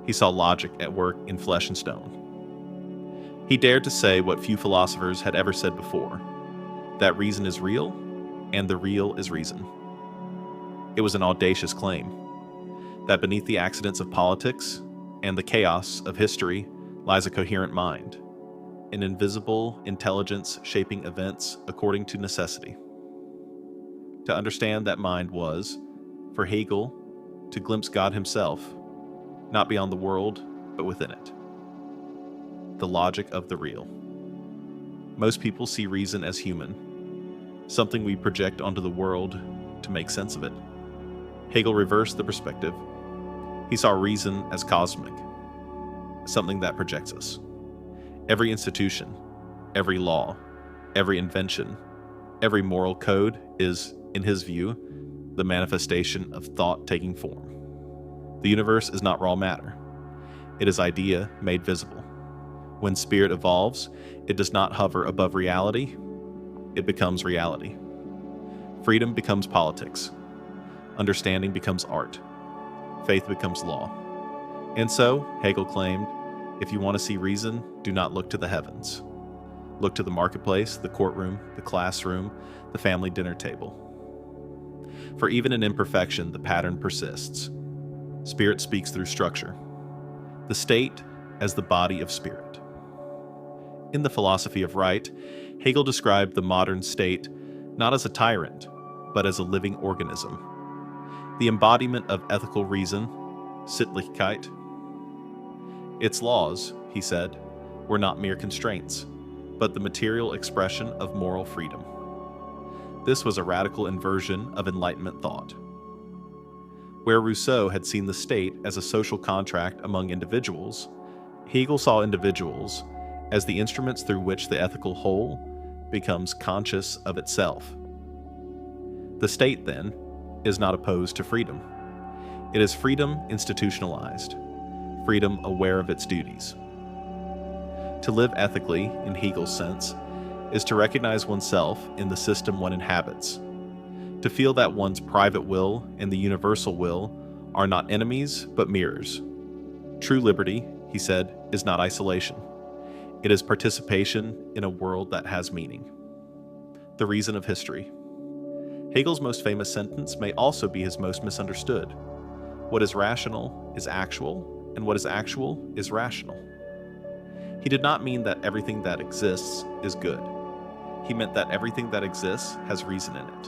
he saw logic at work in flesh and stone. He dared to say what few philosophers had ever said before, that reason is real, and the real is reason. It was an audacious claim, that beneath the accidents of politics and the chaos of history lies a coherent mind, an invisible intelligence shaping events according to necessity. To understand that mind was, for Hegel, to glimpse God himself, not beyond the world, but within it. The logic of the real. Most people see reason as human, something we project onto the world to make sense of it. Hegel reversed the perspective. He saw reason as cosmic, something that projects us. Every institution, every law, every invention, every moral code is, in his view, the manifestation of thought taking form. The universe is not raw matter. It is idea made visible. When spirit evolves, it does not hover above reality. It becomes reality. Freedom becomes politics. Understanding becomes art. Faith becomes law. And so, Hegel claimed, if you want to see reason, do not look to the heavens. Look to the marketplace, the courtroom, the classroom, the family dinner table. For even in imperfection, the pattern persists. Spirit speaks through structure. The state as the body of spirit. In The Philosophy of Right, Hegel described the modern state not as a tyrant, but as a living organism. The embodiment of ethical reason, Sittlichkeit. Its laws, he said, were not mere constraints, but the material expression of moral freedom. This was a radical inversion of Enlightenment thought. Where Rousseau had seen the state as a social contract among individuals, Hegel saw individuals as the instruments through which the ethical whole becomes conscious of itself. The state, then, is not opposed to freedom. It is freedom institutionalized, freedom aware of its duties. To live ethically, in Hegel's sense, is to recognize oneself in the system one inhabits, to feel that one's private will and the universal will are not enemies but mirrors. True liberty, he said, is not isolation. It is participation in a world that has meaning. The reason of history. Hegel's most famous sentence may also be his most misunderstood. What is rational is actual, and what is actual is rational. He did not mean that everything that exists is good. He meant that everything that exists has reason in it,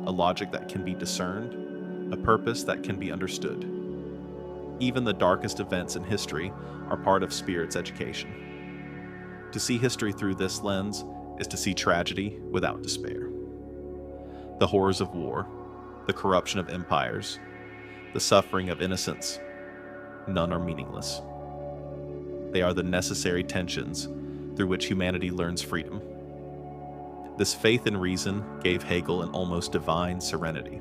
a logic that can be discerned, a purpose that can be understood. Even the darkest events in history are part of spirit's education. To see history through this lens is to see tragedy without despair. The horrors of war, the corruption of empires, the suffering of innocents, none are meaningless. They are the necessary tensions through which humanity learns freedom. This faith in reason gave Hegel an almost divine serenity.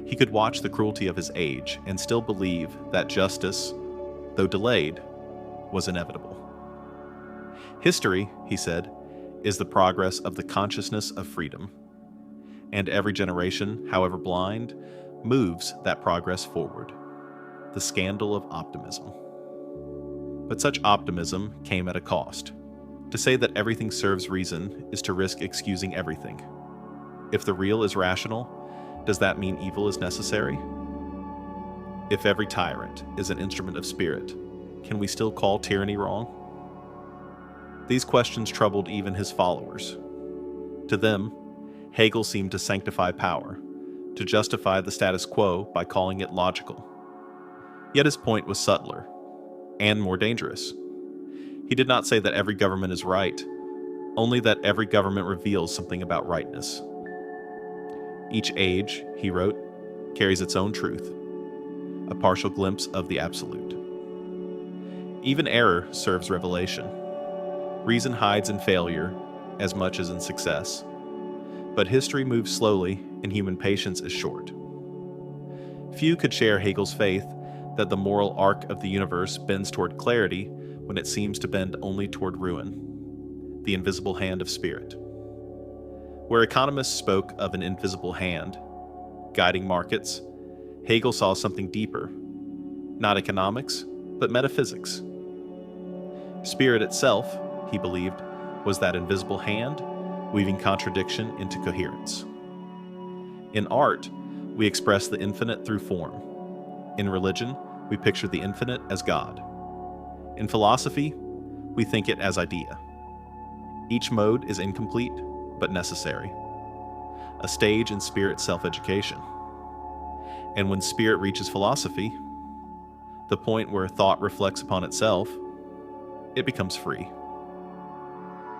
He could watch the cruelty of his age and still believe that justice, though delayed, was inevitable. History, he said, is the progress of the consciousness of freedom, and every generation, however blind, moves that progress forward. The scandal of optimism. But such optimism came at a cost. To say that everything serves reason is to risk excusing everything. If the real is rational, does that mean evil is necessary? If every tyrant is an instrument of spirit, can we still call tyranny wrong? These questions troubled even his followers. To them, Hegel seemed to sanctify power, to justify the status quo by calling it logical. Yet his point was subtler, and more dangerous. He did not say that every government is right, only that every government reveals something about rightness. Each age, he wrote, carries its own truth, a partial glimpse of the absolute. Even error serves revelation. Reason hides in failure as much as in success, but history moves slowly and human patience is short. Few could share Hegel's faith that the moral arc of the universe bends toward clarity when it seems to bend only toward ruin, the invisible hand of spirit. Where economists spoke of an invisible hand guiding markets, Hegel saw something deeper, not economics, but metaphysics. Spirit itself, he believed, was that invisible hand weaving contradiction into coherence. In art, we express the infinite through form. In religion, we picture the infinite as God. In philosophy, we think it as idea. Each mode is incomplete, but necessary. A stage in spirit self-education. And when spirit reaches philosophy, the point where thought reflects upon itself, it becomes free.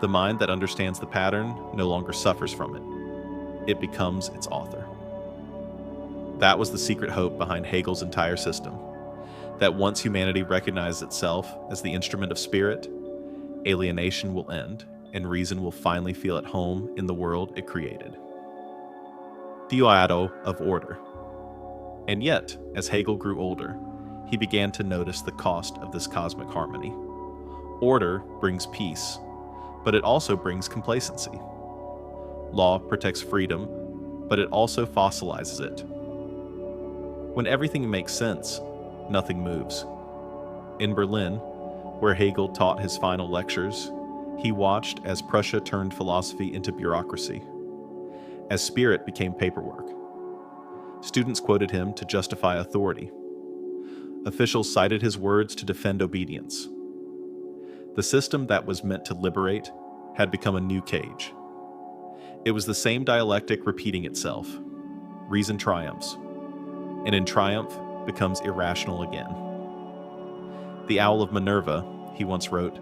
The mind that understands the pattern no longer suffers from it. It becomes its author. That was the secret hope behind Hegel's entire system, that once humanity recognizes itself as the instrument of spirit, alienation will end and reason will finally feel at home in the world it created. Dioado of order. And yet, as Hegel grew older, he began to notice the cost of this cosmic harmony. Order brings peace, but it also brings complacency. Law protects freedom, but it also fossilizes it. When everything makes sense, nothing moves. In Berlin, where Hegel taught his final lectures, he watched as Prussia turned philosophy into bureaucracy, as spirit became paperwork. Students quoted him to justify authority. Officials cited his words to defend obedience. The system that was meant to liberate had become a new cage. It was the same dialectic repeating itself. Reason triumphs, and in triumph becomes irrational again. The owl of Minerva, he once wrote,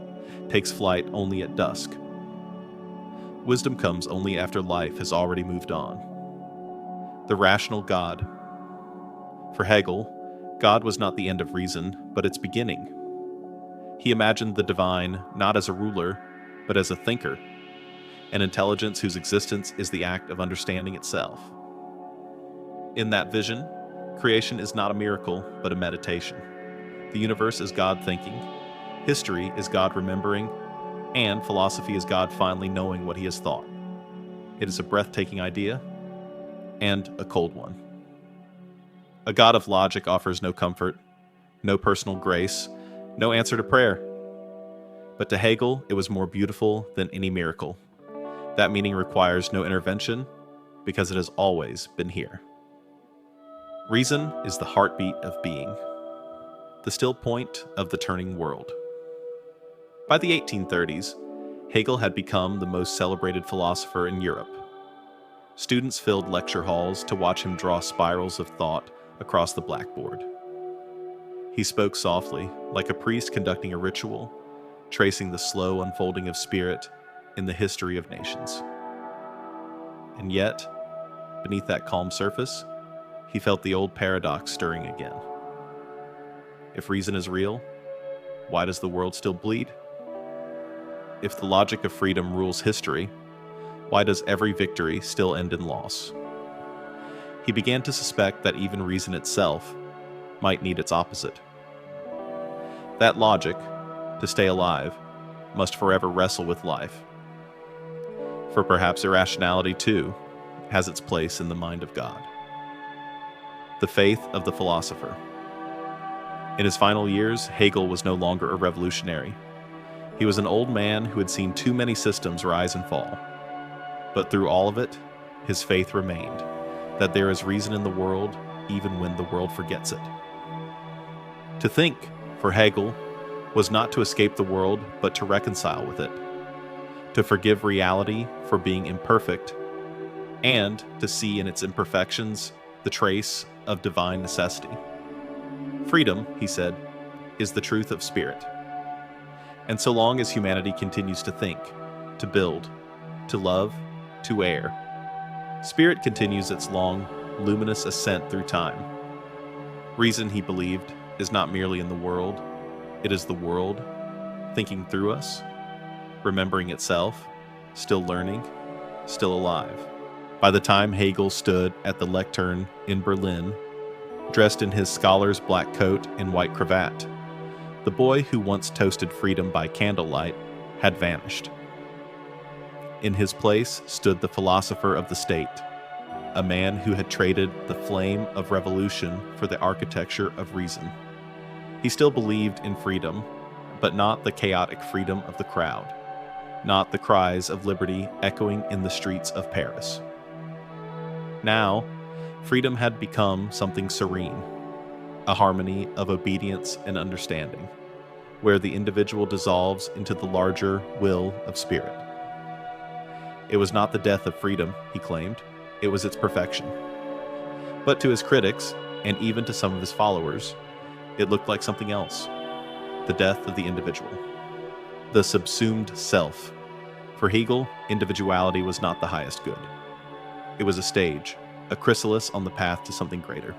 takes flight only at dusk. Wisdom comes only after life has already moved on. The rational God. For Hegel, God was not the end of reason, but its beginning. He imagined the divine not as a ruler, but as a thinker, an intelligence whose existence is the act of understanding itself. In that vision, creation is not a miracle, but a meditation. The universe is God thinking, history is God remembering, and philosophy is God finally knowing what he has thought. It is a breathtaking idea, and a cold one. A God of logic offers no comfort, no personal grace, no answer to prayer. But to Hegel, it was more beautiful than any miracle. That meaning requires no intervention, because it has always been here. Reason is the heartbeat of being, the still point of the turning world. By the 1830s, Hegel had become the most celebrated philosopher in Europe. Students filled lecture halls to watch him draw spirals of thought across the blackboard. He spoke softly, like a priest conducting a ritual, tracing the slow unfolding of spirit in the history of nations. And yet, beneath that calm surface, he felt the old paradox stirring again. If reason is real, why does the world still bleed? If the logic of freedom rules history, why does every victory still end in loss? He began to suspect that even reason itself might need its opposite. That logic, to stay alive, must forever wrestle with life. For perhaps irrationality, too, has its place in the mind of God. The faith of the philosopher. In his final years, Hegel was no longer a revolutionary. He was an old man who had seen too many systems rise and fall. But through all of it, his faith remained, that there is reason in the world even when the world forgets it. To think, for Hegel, was not to escape the world, but to reconcile with it, to forgive reality for being imperfect, and to see in its imperfections the trace of divine necessity. Freedom, he said, is the truth of spirit. And so long as humanity continues to think, to build, to love, to err, spirit continues its long, luminous ascent through time. Reason, he believed, is not merely in the world, it is the world, thinking through us, remembering itself, still learning, still alive. By the time Hegel stood at the lectern in Berlin, dressed in his scholar's black coat and white cravat, the boy who once toasted freedom by candlelight had vanished. In his place stood the philosopher of the state, a man who had traded the flame of revolution for the architecture of reason. He still believed in freedom, but not the chaotic freedom of the crowd, not the cries of liberty echoing in the streets of Paris. Now, freedom had become something serene, a harmony of obedience and understanding, where the individual dissolves into the larger will of spirit. It was not the death of freedom, he claimed, it was its perfection. But to his critics, and even to some of his followers, it looked like something else, the death of the individual, the subsumed self. For Hegel, individuality was not the highest good. It was a stage, a chrysalis on the path to something greater.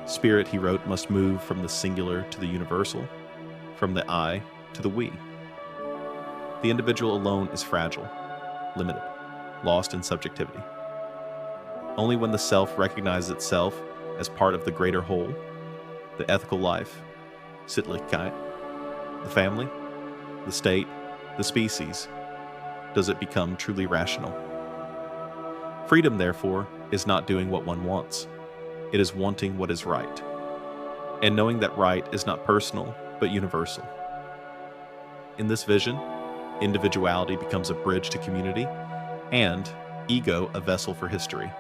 Spirit, he wrote, must move from the singular to the universal, from the I to the we. The individual alone is fragile, limited, lost in subjectivity. Only when the self recognizes itself as part of the greater whole, the ethical life, Sittlichkeit, the family, the state, the species, does it become truly rational. Freedom, therefore, is not doing what one wants. It is wanting what is right, and knowing that right is not personal, but universal. In this vision, individuality becomes a bridge to community, and ego a vessel for history.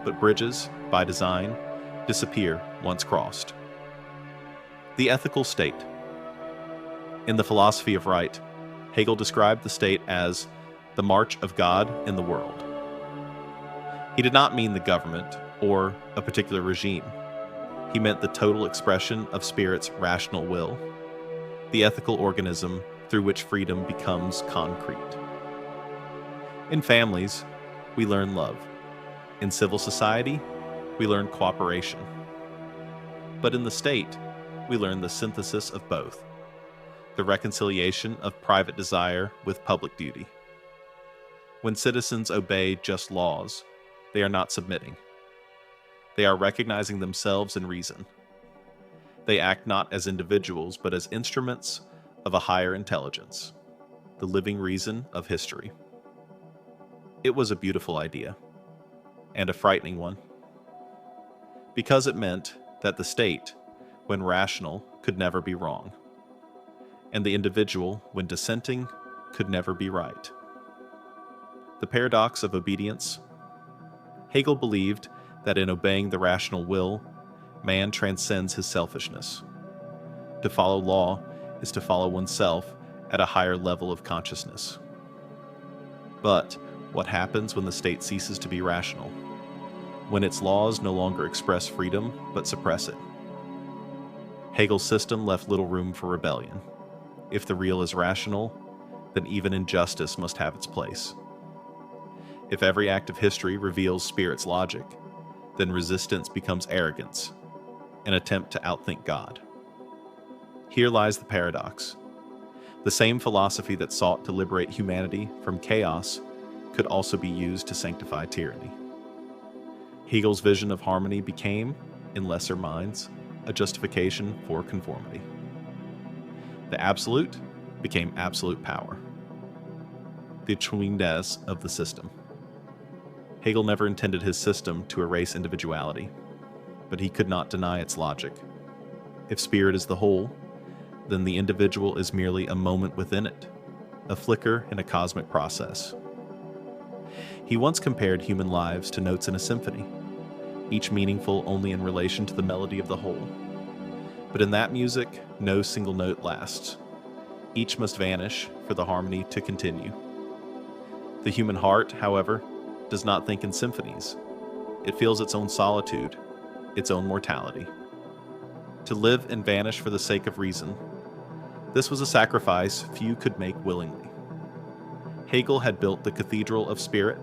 But bridges, by design, disappear once crossed. The ethical state. In the philosophy of right, Hegel described the state as the march of God in the world. He did not mean the government or a particular regime. He meant the total expression of spirit's rational will, the ethical organism through which freedom becomes concrete. In families, we learn love. In civil society, we learn cooperation. But in the state, we learn the synthesis of both, the reconciliation of private desire with public duty. When citizens obey just laws, they are not submitting. They are recognizing themselves in reason. They act not as individuals, but as instruments of a higher intelligence, the living reason of history. It was a beautiful idea, and a frightening one, because it meant that the state, when rational, could never be wrong, and the individual, when dissenting, could never be right. The paradox of obedience. Hegel believed that in obeying the rational will, man transcends his selfishness. To follow law is to follow oneself at a higher level of consciousness. But what happens when the state ceases to be rational? When its laws no longer express freedom, but suppress it? Hegel's system left little room for rebellion. If the real is rational, then even injustice must have its place. If every act of history reveals spirit's logic, then resistance becomes arrogance, an attempt to outthink God. Here lies the paradox. The same philosophy that sought to liberate humanity from chaos could also be used to sanctify tyranny. Hegel's vision of harmony became, in lesser minds, a justification for conformity. The absolute became absolute power, the Zwingdes of the system. Hegel never intended his system to erase individuality, but he could not deny its logic. If spirit is the whole, then the individual is merely a moment within it, a flicker in a cosmic process. He once compared human lives to notes in a symphony, each meaningful only in relation to the melody of the whole. But in that music, no single note lasts. Each must vanish for the harmony to continue. The human heart, however, does not think in symphonies. It feels its own solitude, its own mortality. To live and vanish for the sake of reason, this was a sacrifice few could make willingly. Hegel had built the cathedral of spirit,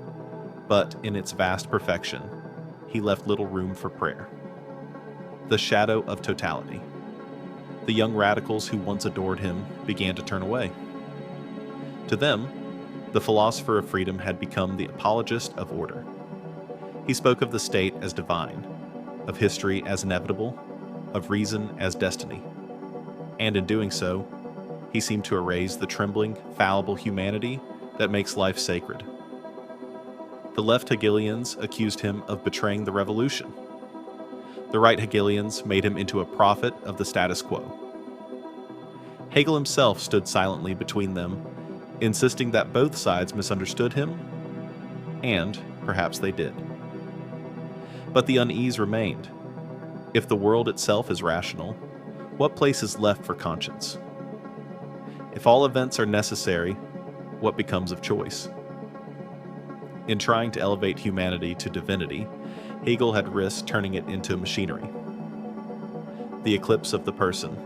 but in its vast perfection, he left little room for prayer. The shadow of totality. The young radicals who once adored him began to turn away. To them, the philosopher of freedom had become the apologist of order. He spoke of the state as divine, of history as inevitable, of reason as destiny. And in doing so, he seemed to erase the trembling, fallible humanity that makes life sacred. The left Hegelians accused him of betraying the revolution. The right Hegelians made him into a prophet of the status quo. Hegel himself stood silently between them, insisting that both sides misunderstood him, and perhaps they did. But the unease remained. If the world itself is rational, what place is left for conscience? If all events are necessary, what becomes of choice? In trying to elevate humanity to divinity, Hegel had risked turning it into machinery. The eclipse of the person.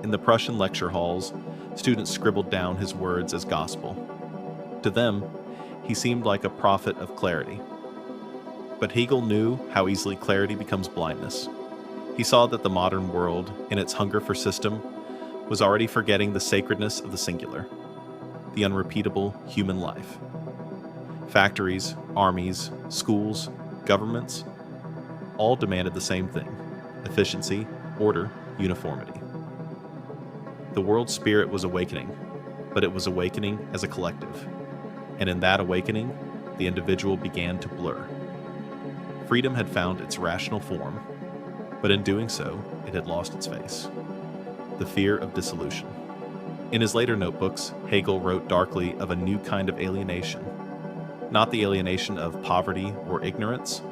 In the Prussian lecture halls, students scribbled down his words as gospel. To them, he seemed like a prophet of clarity. But Hegel knew how easily clarity becomes blindness. He saw that the modern world, in its hunger for system, was already forgetting the sacredness of the singular, the unrepeatable human life. Factories, armies, schools, governments, all demanded the same thing: efficiency, order, uniformity. The world's spirit was awakening, but it was awakening as a collective. And in that awakening, the individual began to blur. Freedom had found its rational form, but in doing so, it had lost its face. The fear of dissolution. In his later notebooks, Hegel wrote darkly of a new kind of alienation, not the alienation of poverty or ignorance,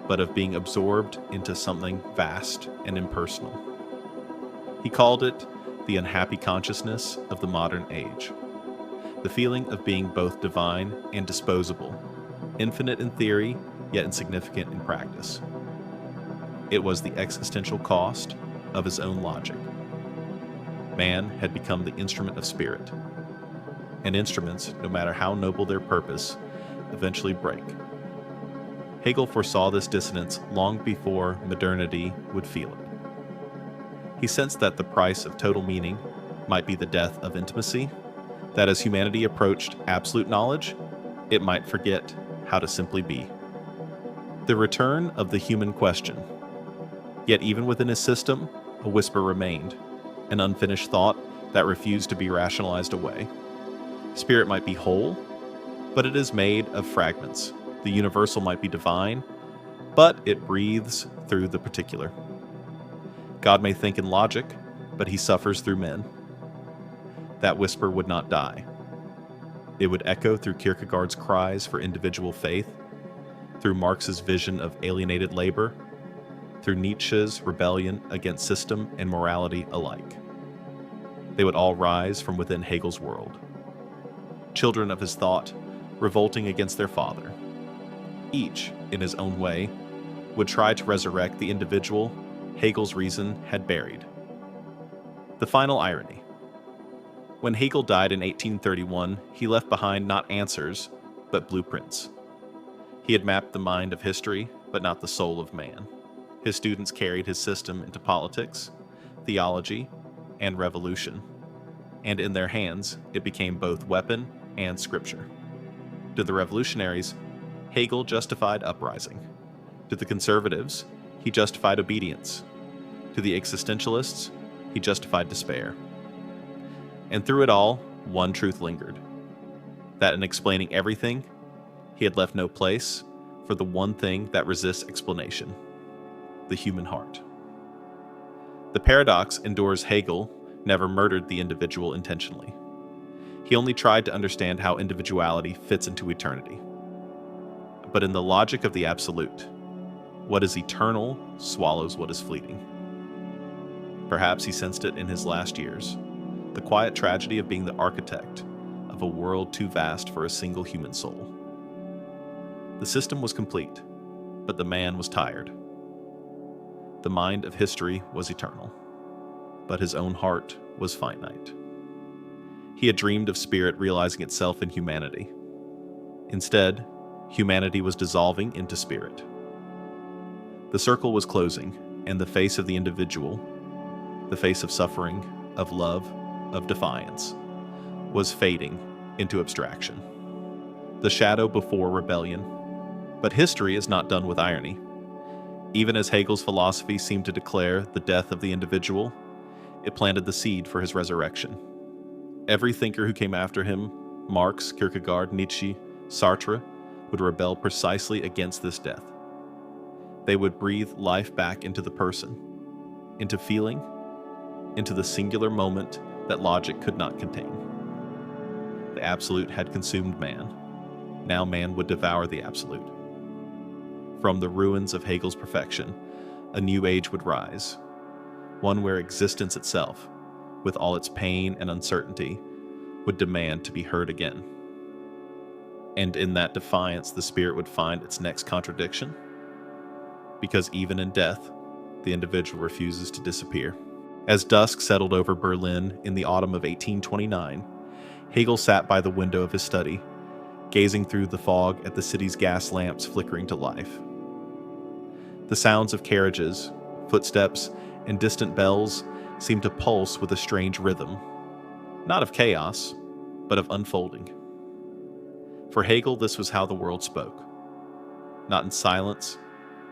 but of being absorbed into something vast and impersonal. He called it the unhappy consciousness of the modern age, the feeling of being both divine and disposable, infinite in theory, yet insignificant in practice. It was the existential cost of his own logic. Man had become the instrument of spirit, and instruments, no matter how noble their purpose, eventually break. Hegel foresaw this dissonance long before modernity would feel it. He sensed that the price of total meaning might be the death of intimacy, that as humanity approached absolute knowledge, it might forget how to simply be. The return of the human question. Yet even within his system, a whisper remained, an unfinished thought that refused to be rationalized away. Spirit might be whole, but it is made of fragments. The universal might be divine, but it breathes through the particular. God may think in logic, but he suffers through men. That whisper would not die. It would echo through Kierkegaard's cries for individual faith, through Marx's vision of alienated labor, through Nietzsche's rebellion against system and morality alike. They would all rise from within Hegel's world. Children of his thought, revolting against their father. Each, in his own way, would try to resurrect the individual Hegel's reason had buried. The final irony. When Hegel died in 1831, he left behind not answers, but blueprints. He had mapped the mind of history, but not the soul of man. His students carried his system into politics, theology, and revolution, and in their hands, it became both weapon and scripture. To the revolutionaries, Hegel justified uprising. To the conservatives, he justified obedience. To the existentialists, he justified despair. And through it all, one truth lingered: that in explaining everything, he had left no place for the one thing that resists explanation: the human heart. The paradox endures Hegel never murdered the individual intentionally. He only tried to understand how individuality fits into eternity. But in the logic of the absolute, what is eternal swallows what is fleeting. Perhaps he sensed it in his last years, the quiet tragedy of being the architect of a world too vast for a single human soul. The system was complete, but the man was tired. The mind of history was eternal, but his own heart was finite. He had dreamed of spirit realizing itself in humanity. Instead, humanity was dissolving into spirit. The circle was closing, and the face of the individual, the face of suffering, of love, of defiance, was fading into abstraction. The shadow before rebellion. But history is not done with irony. Even as Hegel's philosophy seemed to declare the death of the individual, it planted the seed for his resurrection. Every thinker who came after him, Marx, Kierkegaard, Nietzsche, Sartre, would rebel precisely against this death. They would breathe life back into the person, into feeling, into the singular moment that logic could not contain. The absolute had consumed man. Now man would devour the absolute. From the ruins of Hegel's perfection, a new age would rise, one where existence itself, with all its pain and uncertainty, would demand to be heard again. And in that defiance, the spirit would find its next contradiction, because even in death, the individual refuses to disappear. As dusk settled over Berlin in the autumn of 1829, Hegel sat by the window of his study, gazing through the fog at the city's gas lamps flickering to life. The sounds of carriages, footsteps, and distant bells seemed to pulse with a strange rhythm, not of chaos, but of unfolding. For Hegel, this was how the world spoke. Not in silence,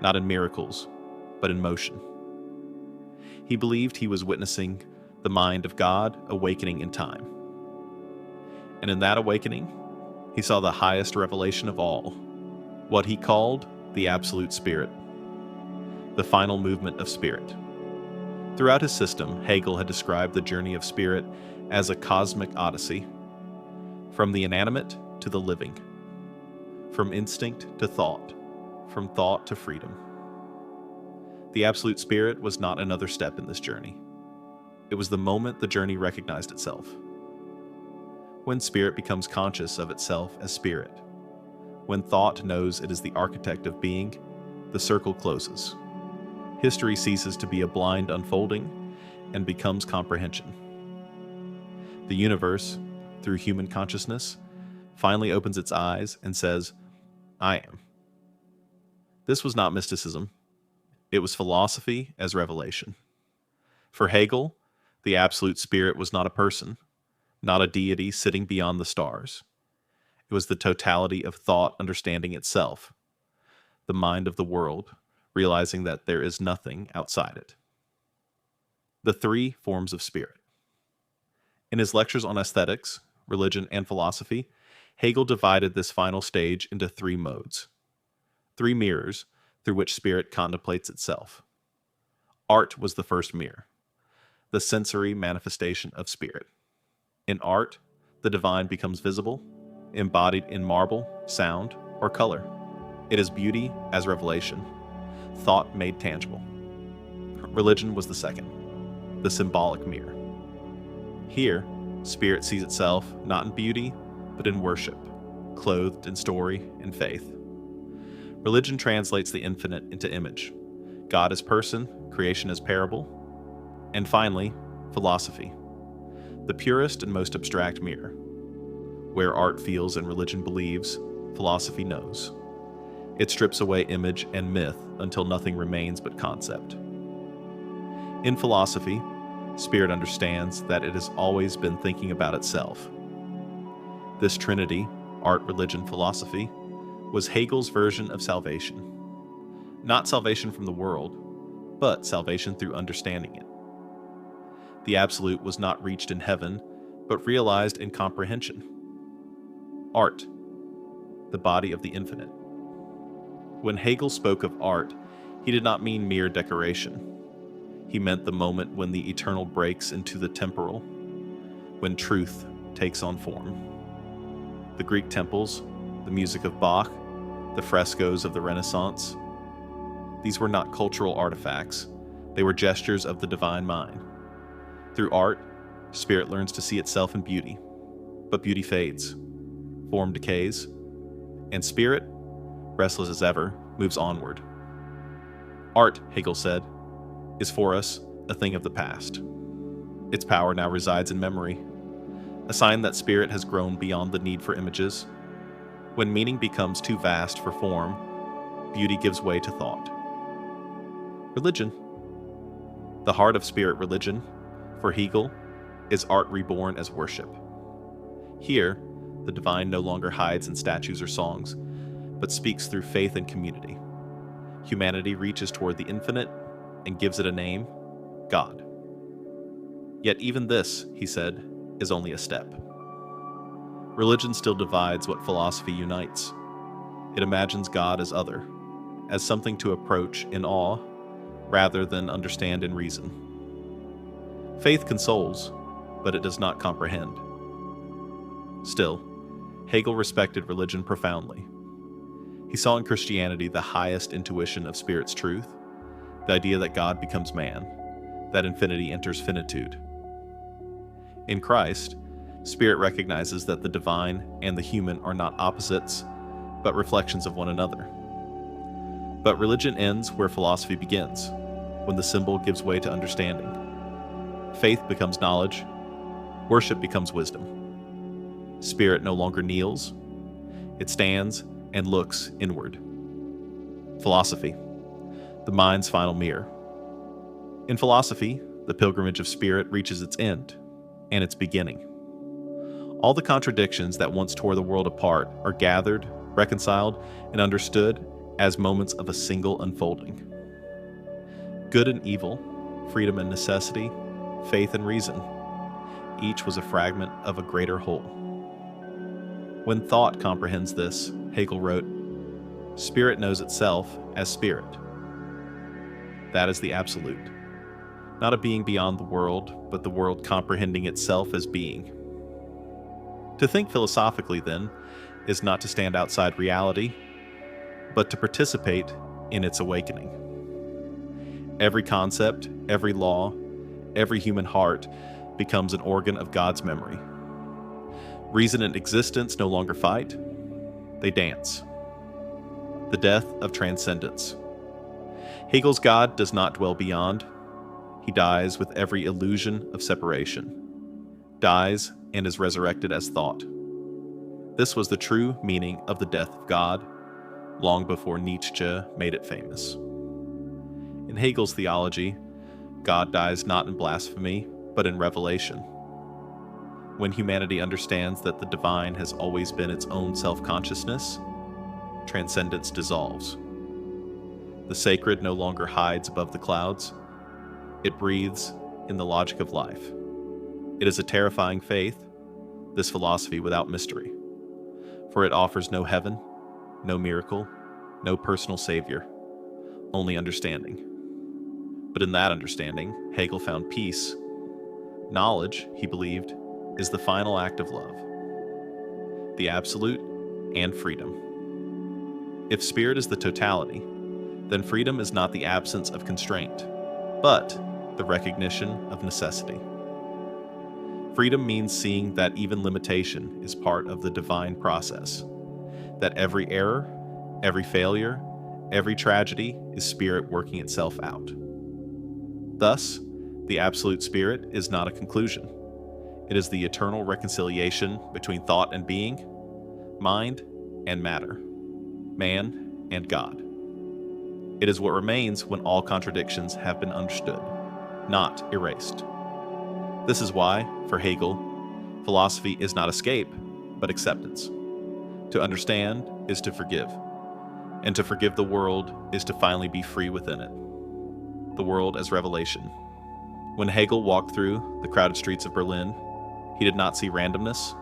not in miracles, but in motion. He believed he was witnessing the mind of God awakening in time. And in that awakening, he saw the highest revelation of all, what he called the absolute spirit, the final movement of spirit. Throughout his system, Hegel had described the journey of spirit as a cosmic odyssey, from the inanimate to the living, from instinct to thought, from thought to freedom. The absolute spirit was not another step in this journey. It was the moment the journey recognized itself. When spirit becomes conscious of itself as spirit, when thought knows it is the architect of being, the circle closes. History ceases to be a blind unfolding and becomes comprehension. The universe, through human consciousness, finally opens its eyes and says, "I am." This was not mysticism. It was philosophy as revelation. For Hegel, the absolute spirit was not a person, not a deity sitting beyond the stars. It was the totality of thought understanding itself, the mind of the world, realizing that there is nothing outside it. The three forms of spirit. In his lectures on aesthetics, religion, and philosophy, Hegel divided this final stage into three modes, three mirrors through which spirit contemplates itself. Art was the first mirror, the sensory manifestation of spirit. In art, the divine becomes visible, embodied in marble, sound, or color. It is beauty as revelation, thought made tangible. Religion was the second, the symbolic mirror. Here, spirit sees itself not in beauty, but in worship, clothed in story and faith. Religion translates the infinite into image, God as person, creation as parable, and finally, philosophy, the purest and most abstract mirror. Where art feels and religion believes, philosophy knows. It strips away image and myth until nothing remains but concept. In philosophy, spirit understands that it has always been thinking about itself. This trinity, art, religion, philosophy, was Hegel's version of salvation. Not salvation from the world, but salvation through understanding it. The absolute was not reached in heaven, but realized in comprehension. Art, the body of the infinite. When Hegel spoke of art, he did not mean mere decoration. He meant the moment when the eternal breaks into the temporal, when truth takes on form. The Greek temples, the music of Bach, the frescoes of the Renaissance, these were not cultural artifacts. They were gestures of the divine mind. Through art, spirit learns to see itself in beauty, but beauty fades, form decays, and spirit, restless as ever, moves onward. Art, Hegel said, is for us a thing of the past. Its power now resides in memory, a sign that spirit has grown beyond the need for images. When meaning becomes too vast for form, beauty gives way to thought. Religion. The heart of spirit religion, for Hegel, is art reborn as worship. Here, the divine no longer hides in statues or songs, but speaks through faith and community. Humanity reaches toward the infinite and gives it a name, God. Yet even this, he said, is only a step. Religion still divides what philosophy unites. It imagines God as other, as something to approach in awe rather than understand in reason. Faith consoles, but it does not comprehend. Still, Hegel respected religion profoundly. He saw in Christianity the highest intuition of spirit's truth, the idea that God becomes man, that infinity enters finitude. In Christ, spirit recognizes that the divine and the human are not opposites, but reflections of one another. But religion ends where philosophy begins, when the symbol gives way to understanding. Faith becomes knowledge, worship becomes wisdom. Spirit no longer kneels, it stands and looks inward. Philosophy, the mind's final mirror. In philosophy, the pilgrimage of spirit reaches its end and its beginning. All the contradictions that once tore the world apart are gathered, reconciled, and understood as moments of a single unfolding. Good and evil, freedom and necessity, faith and reason, each was a fragment of a greater whole. When thought comprehends this, Hegel wrote, "Spirit knows itself as spirit." That is the absolute. Not a being beyond the world, but the world comprehending itself as being. To think philosophically, then, is not to stand outside reality, but to participate in its awakening. Every concept, every law, every human heart becomes an organ of God's memory. Reason and existence no longer fight, they dance. The death of transcendence. Hegel's God does not dwell beyond. He dies with every illusion of separation, dies and is resurrected as thought. This was the true meaning of the death of God, long before Nietzsche made it famous. In Hegel's theology, God dies not in blasphemy, but in revelation. When humanity understands that the divine has always been its own self-consciousness, transcendence dissolves. The sacred no longer hides above the clouds. It breathes in the logic of life. It is a terrifying faith, this philosophy without mystery, for it offers no heaven, no miracle, no personal savior, only understanding. But in that understanding, Hegel found peace. Knowledge, he believed, is the final act of love, the absolute and freedom. If spirit is the totality, then freedom is not the absence of constraint, but the recognition of necessity. Freedom means seeing that even limitation is part of the divine process, that every error, every failure, every tragedy is spirit working itself out. Thus, the absolute spirit is not a conclusion. It is the eternal reconciliation between thought and being, mind and matter, man and God. It is what remains when all contradictions have been understood, not erased. This is why, for Hegel, philosophy is not escape, but acceptance. To understand is to forgive, and to forgive the world is to finally be free within it. The world as revelation. When Hegel walked through the crowded streets of Berlin, he did not see randomness.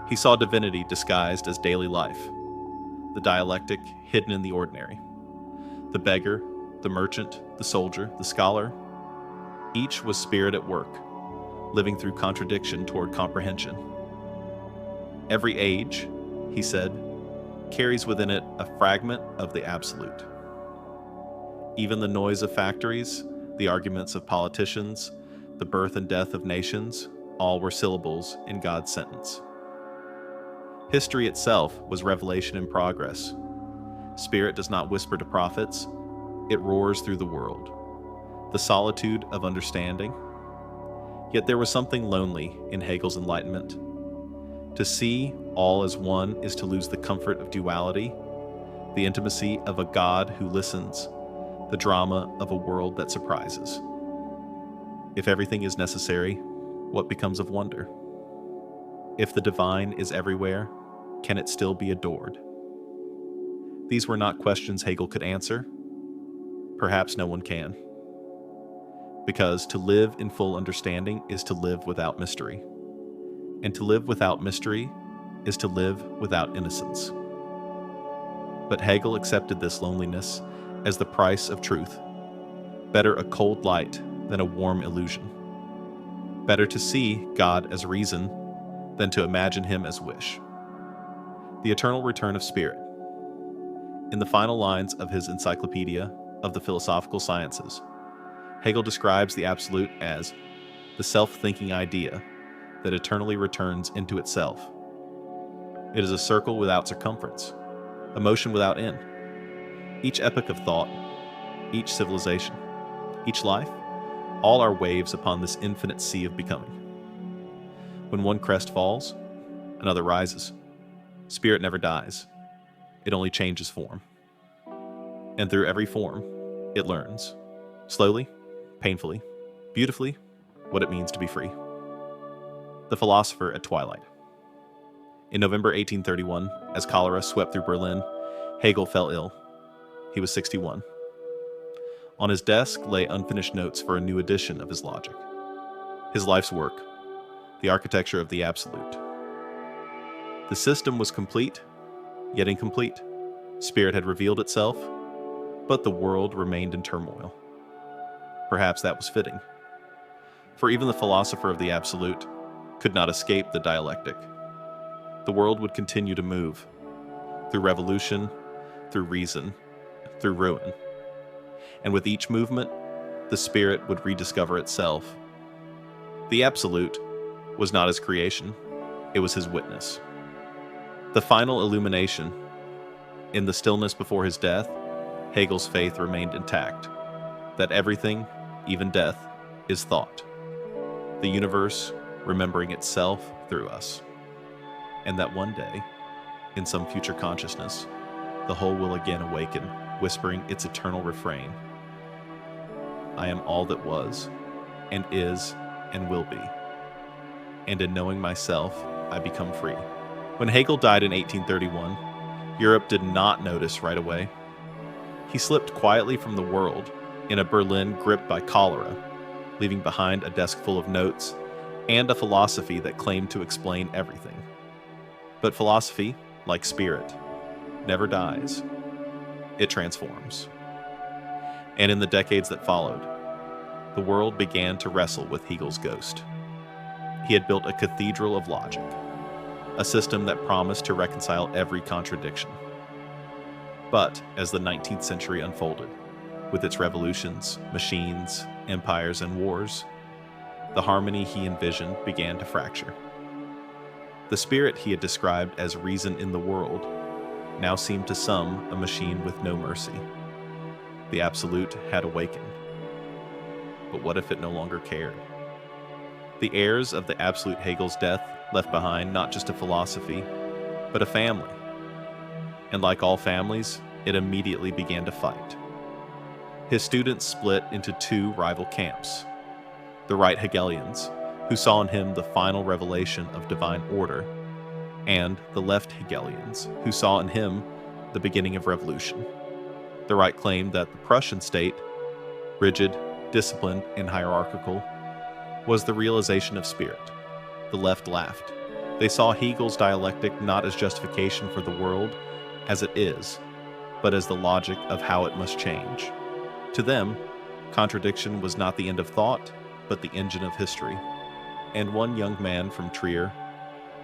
He saw divinity disguised as daily life, the dialectic hidden in the ordinary. The beggar, the merchant, the soldier, the scholar, each was spirit at work, living through contradiction toward comprehension. Every age, he said, carries within it a fragment of the absolute. Even the noise of factories, the arguments of politicians, the birth and death of nations, all were syllables in God's sentence. History itself was revelation in progress. Spirit does not whisper to prophets, it roars through the world. The solitude of understanding. Yet there was something lonely in Hegel's enlightenment. To see all as one is to lose the comfort of duality, the intimacy of a God who listens, the drama of a world that surprises. If everything is necessary, what becomes of wonder? If the divine is everywhere, can it still be adored? These were not questions Hegel could answer. Perhaps no one can. Because to live in full understanding is to live without mystery. And to live without mystery is to live without innocence. But Hegel accepted this loneliness as the price of truth. Better a cold light than a warm illusion. Better to see God as reason than to imagine him as wish. The eternal return of spirit. In the final lines of his Encyclopedia of the Philosophical Sciences, Hegel describes the absolute as the self-thinking idea that eternally returns into itself. It is a circle without circumference, a motion without end. Each epoch of thought, each civilization, each life, all are waves upon this infinite sea of becoming. When one crest falls, another rises. Spirit never dies. It only changes form. And through every form, it learns, slowly, painfully, beautifully, what it means to be free. The Philosopher at Twilight. In November 1831, as cholera swept through Berlin, Hegel fell ill. He was 61. On his desk lay unfinished notes for a new edition of his logic. His life's work, the architecture of the absolute. The system was complete, yet incomplete. Spirit had revealed itself, but the world remained in turmoil. Perhaps that was fitting. For even the philosopher of the absolute could not escape the dialectic. The world would continue to move, through revolution, through reason, through ruin. And with each movement, the spirit would rediscover itself. The absolute was not his creation, it was his witness. The final illumination. In the stillness before his death, Hegel's faith remained intact, that everything, even death, is thought. The universe remembering itself through us. And that one day, in some future consciousness, the whole will again awaken, whispering its eternal refrain. I am all that was, and is, and will be. And in knowing myself, I become free. When Hegel died in 1831, Europe did not notice right away. He slipped quietly from the world in a Berlin gripped by cholera, leaving behind a desk full of notes and a philosophy that claimed to explain everything. But philosophy, like spirit, never dies. It transforms. And in the decades that followed, the world began to wrestle with Hegel's ghost. He had built a cathedral of logic, a system that promised to reconcile every contradiction. But as the 19th century unfolded, with its revolutions, machines, empires, and wars, the harmony he envisioned began to fracture. The spirit he had described as reason in the world now seemed to some a machine with no mercy. The absolute had awakened. But what if it no longer cared? The heirs of the absolute Hegel's death left behind not just a philosophy, but a family. And like all families, it immediately began to fight. His students split into two rival camps: the right Hegelians, who saw in him the final revelation of divine order, and the left Hegelians, who saw in him the beginning of revolution. The right claimed that the Prussian state, rigid, disciplined, and hierarchical, was the realization of spirit. The left laughed. They saw Hegel's dialectic not as justification for the world as it is, but as the logic of how it must change. To them, contradiction was not the end of thought, but the engine of history. And one young man from Trier,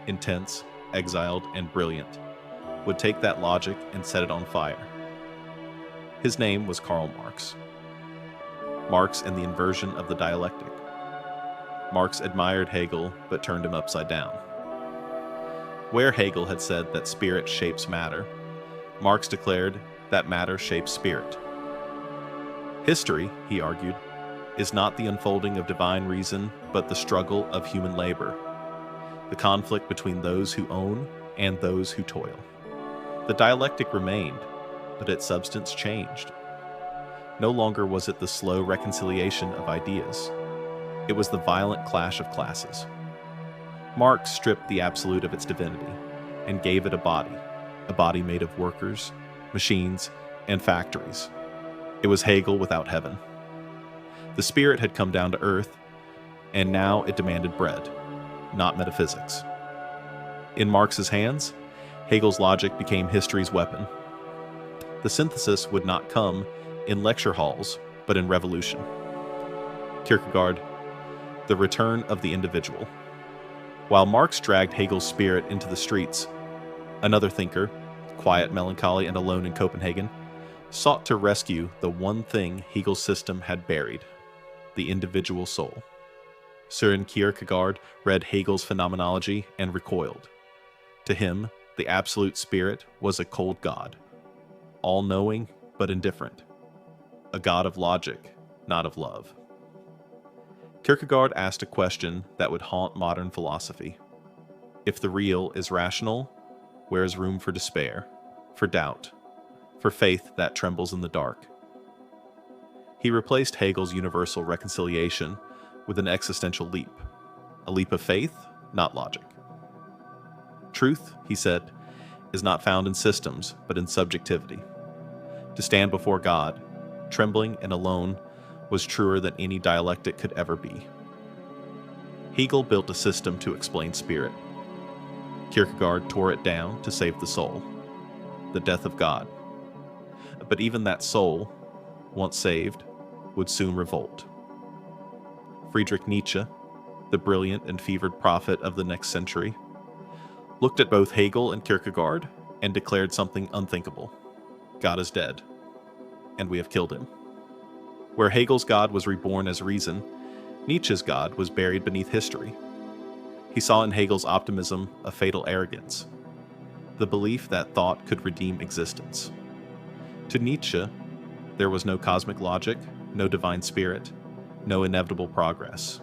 intense, exiled, and brilliant, would take that logic and set it on fire. His name was Karl Marx. Marx and the inversion of the dialectic. Marx admired Hegel, but turned him upside down. Where Hegel had said that spirit shapes matter, Marx declared that matter shapes spirit. History, he argued, is not the unfolding of divine reason, but the struggle of human labor, the conflict between those who own and those who toil. The dialectic remained, but its substance changed. No longer was it the slow reconciliation of ideas. It was the violent clash of classes. Marx stripped the absolute of its divinity and gave it a body made of workers, machines, and factories. It was Hegel without heaven. The spirit had come down to earth, and now it demanded bread, not metaphysics. In Marx's hands, Hegel's logic became history's weapon. The synthesis would not come in lecture halls, but in revolution. Kierkegaard, the return of the individual. While Marx dragged Hegel's spirit into the streets, another thinker, quiet, melancholy, and alone in Copenhagen, sought to rescue the one thing Hegel's system had buried: the individual soul. Søren Kierkegaard read Hegel's phenomenology and recoiled. To him, the absolute spirit was a cold god, all-knowing but indifferent, a god of logic, not of love. Kierkegaard asked a question that would haunt modern philosophy. If the real is rational, where is room for despair, for doubt, for faith that trembles in the dark? He replaced Hegel's universal reconciliation with an existential leap, a leap of faith, not logic. Truth, he said, is not found in systems, but in subjectivity. To stand before God, trembling and alone, was truer than any dialectic could ever be. Hegel built a system to explain spirit. Kierkegaard tore it down to save the soul, the death of God. But even that soul, once saved, would soon revolt. Friedrich Nietzsche, the brilliant and fevered prophet of the next century, looked at both Hegel and Kierkegaard and declared something unthinkable. God is dead, and we have killed him. Where Hegel's God was reborn as reason, Nietzsche's God was buried beneath history. He saw in Hegel's optimism a fatal arrogance, the belief that thought could redeem existence. To Nietzsche, there was no cosmic logic, no divine spirit, no inevitable progress.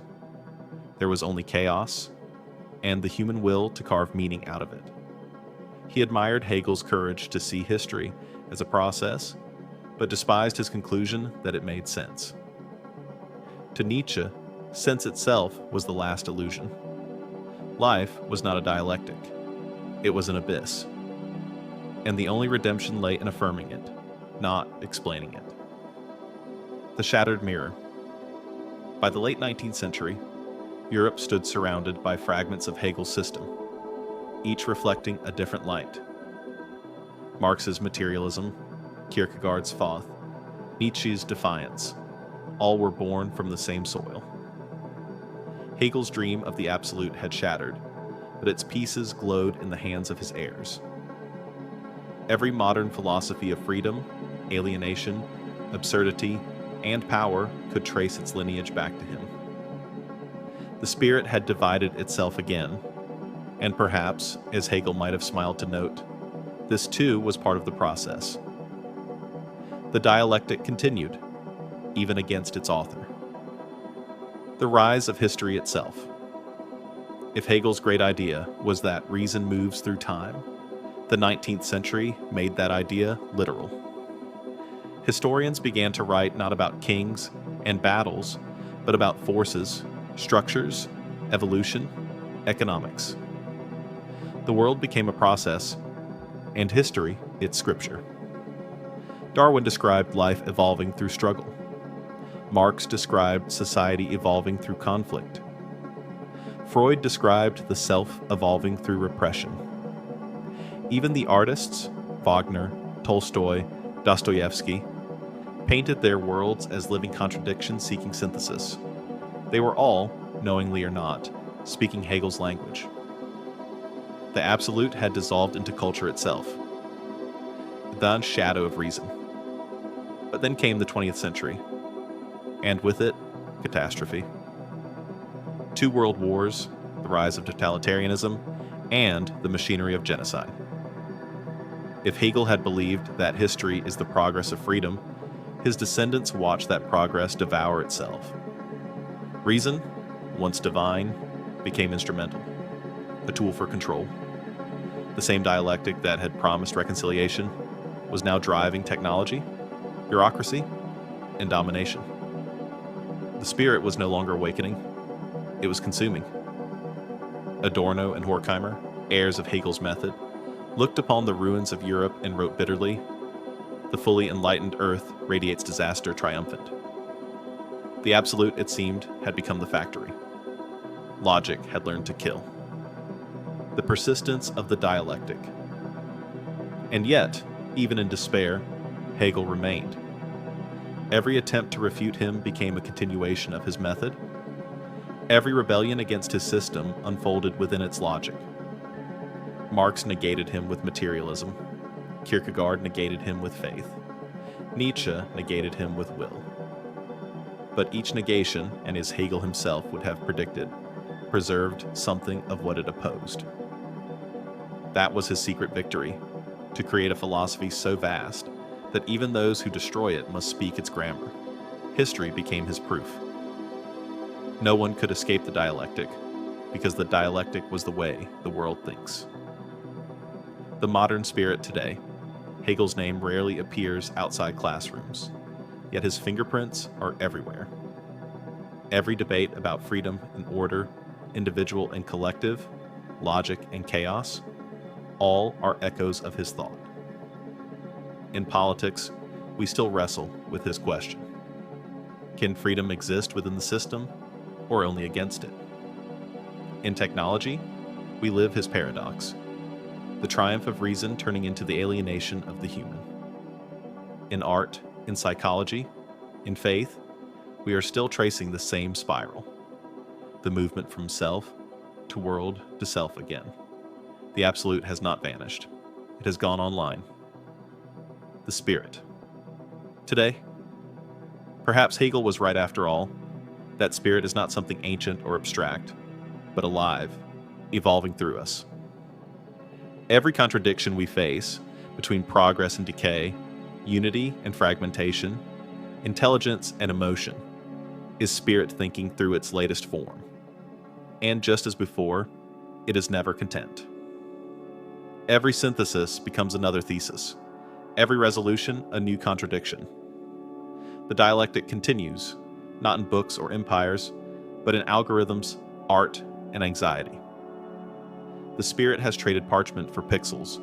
There was only chaos, and the human will to carve meaning out of it. He admired Hegel's courage to see history as a process, but despised his conclusion that it made sense. To Nietzsche, sense itself was the last illusion. Life was not a dialectic. It was an abyss. And the only redemption lay in affirming it, not explaining it. The shattered mirror. By the late 19th century, Europe stood surrounded by fragments of Hegel's system, each reflecting a different light. Marx's materialism, Kierkegaard's Thoth, Nietzsche's defiance, all were born from the same soil. Hegel's dream of the absolute had shattered, but its pieces glowed in the hands of his heirs. Every modern philosophy of freedom, alienation, absurdity, and power could trace its lineage back to him. The spirit had divided itself again, and perhaps, as Hegel might have smiled to note, this too was part of the process. The dialectic continued, even against its author. The rise of history itself. If Hegel's great idea was that reason moves through time, the 19th century made that idea literal. Historians began to write not about kings and battles, but about forces, structures, evolution, economics. The world became a process, and history its scripture. Darwin described life evolving through struggle. Marx described society evolving through conflict. Freud described the self evolving through repression. Even the artists, Wagner, Tolstoy, Dostoevsky, painted their worlds as living contradictions seeking synthesis. They were all, knowingly or not, speaking Hegel's language. The absolute had dissolved into culture itself, the shadow of reason. But then came the 20th century, and with it, catastrophe. 2 world wars, the rise of totalitarianism, and the machinery of genocide. If Hegel had believed that history is the progress of freedom, his descendants watched that progress devour itself. Reason, once divine, became instrumental, a tool for control. The same dialectic that had promised reconciliation was now driving technology, bureaucracy, and domination. The spirit was no longer awakening, it was consuming. Adorno and Horkheimer, heirs of Hegel's method, looked upon the ruins of Europe and wrote bitterly, "The fully enlightened earth radiates disaster triumphant." The absolute, it seemed, had become the factory. Logic had learned to kill. The persistence of the dialectic. And yet, even in despair, Hegel remained. Every attempt to refute him became a continuation of his method. Every rebellion against his system unfolded within its logic. Marx negated him with materialism. Kierkegaard negated him with faith. Nietzsche negated him with will. But each negation, and as Hegel himself would have predicted, preserved something of what it opposed. That was his secret victory, to create a philosophy so vast that even those who destroy it must speak its grammar. History became his proof. No one could escape the dialectic, because the dialectic was the way the world thinks. The modern spirit today, Hegel's name rarely appears outside classrooms, yet his fingerprints are everywhere. Every debate about freedom and order, individual and collective, logic and chaos, all are echoes of his thought. In politics, we still wrestle with his question. Can freedom exist within the system, or only against it? In technology, we live his paradox, the triumph of reason turning into the alienation of the human. In art, in psychology, in faith, we are still tracing the same spiral, the movement from self to world to self again. The absolute has not vanished. It has gone online. The spirit. Today, perhaps Hegel was right after all. That spirit is not something ancient or abstract, but alive, evolving through us. Every contradiction we face between progress and decay, unity and fragmentation, intelligence and emotion, is spirit thinking through its latest form. And just as before, it is never content. Every synthesis becomes another thesis. Every resolution, a new contradiction. The dialectic continues, not in books or empires, but in algorithms, art, and anxiety. The spirit has traded parchment for pixels,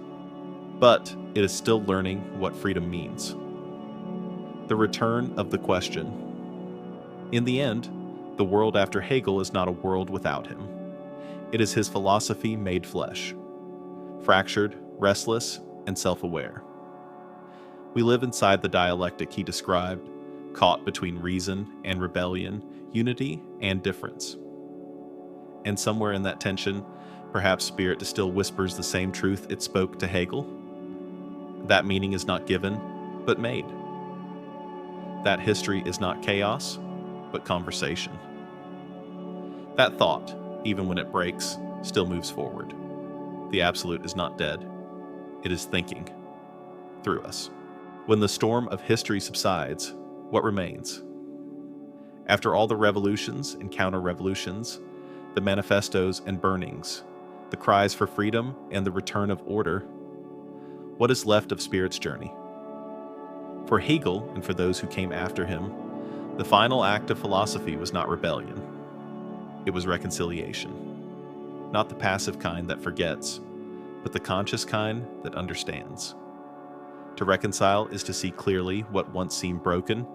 but it is still learning what freedom means. The return of the question. In the end, the world after Hegel is not a world without him. It is his philosophy made flesh, fractured, restless, and self-aware. We live inside the dialectic he described, caught between reason and rebellion, unity and difference. And somewhere in that tension, perhaps spirit still whispers the same truth it spoke to Hegel. That meaning is not given, but made. That history is not chaos, but conversation. That thought, even when it breaks, still moves forward. The absolute is not dead. It is thinking through us. When the storm of history subsides, what remains? After all the revolutions and counter-revolutions, the manifestos and burnings, the cries for freedom and the return of order. What is left of Spirit's journey? For Hegel, and for those who came after him, the final act of philosophy was not rebellion. It was reconciliation. Not the passive kind that forgets, but the conscious kind that understands. To reconcile is to see clearly what once seemed broken,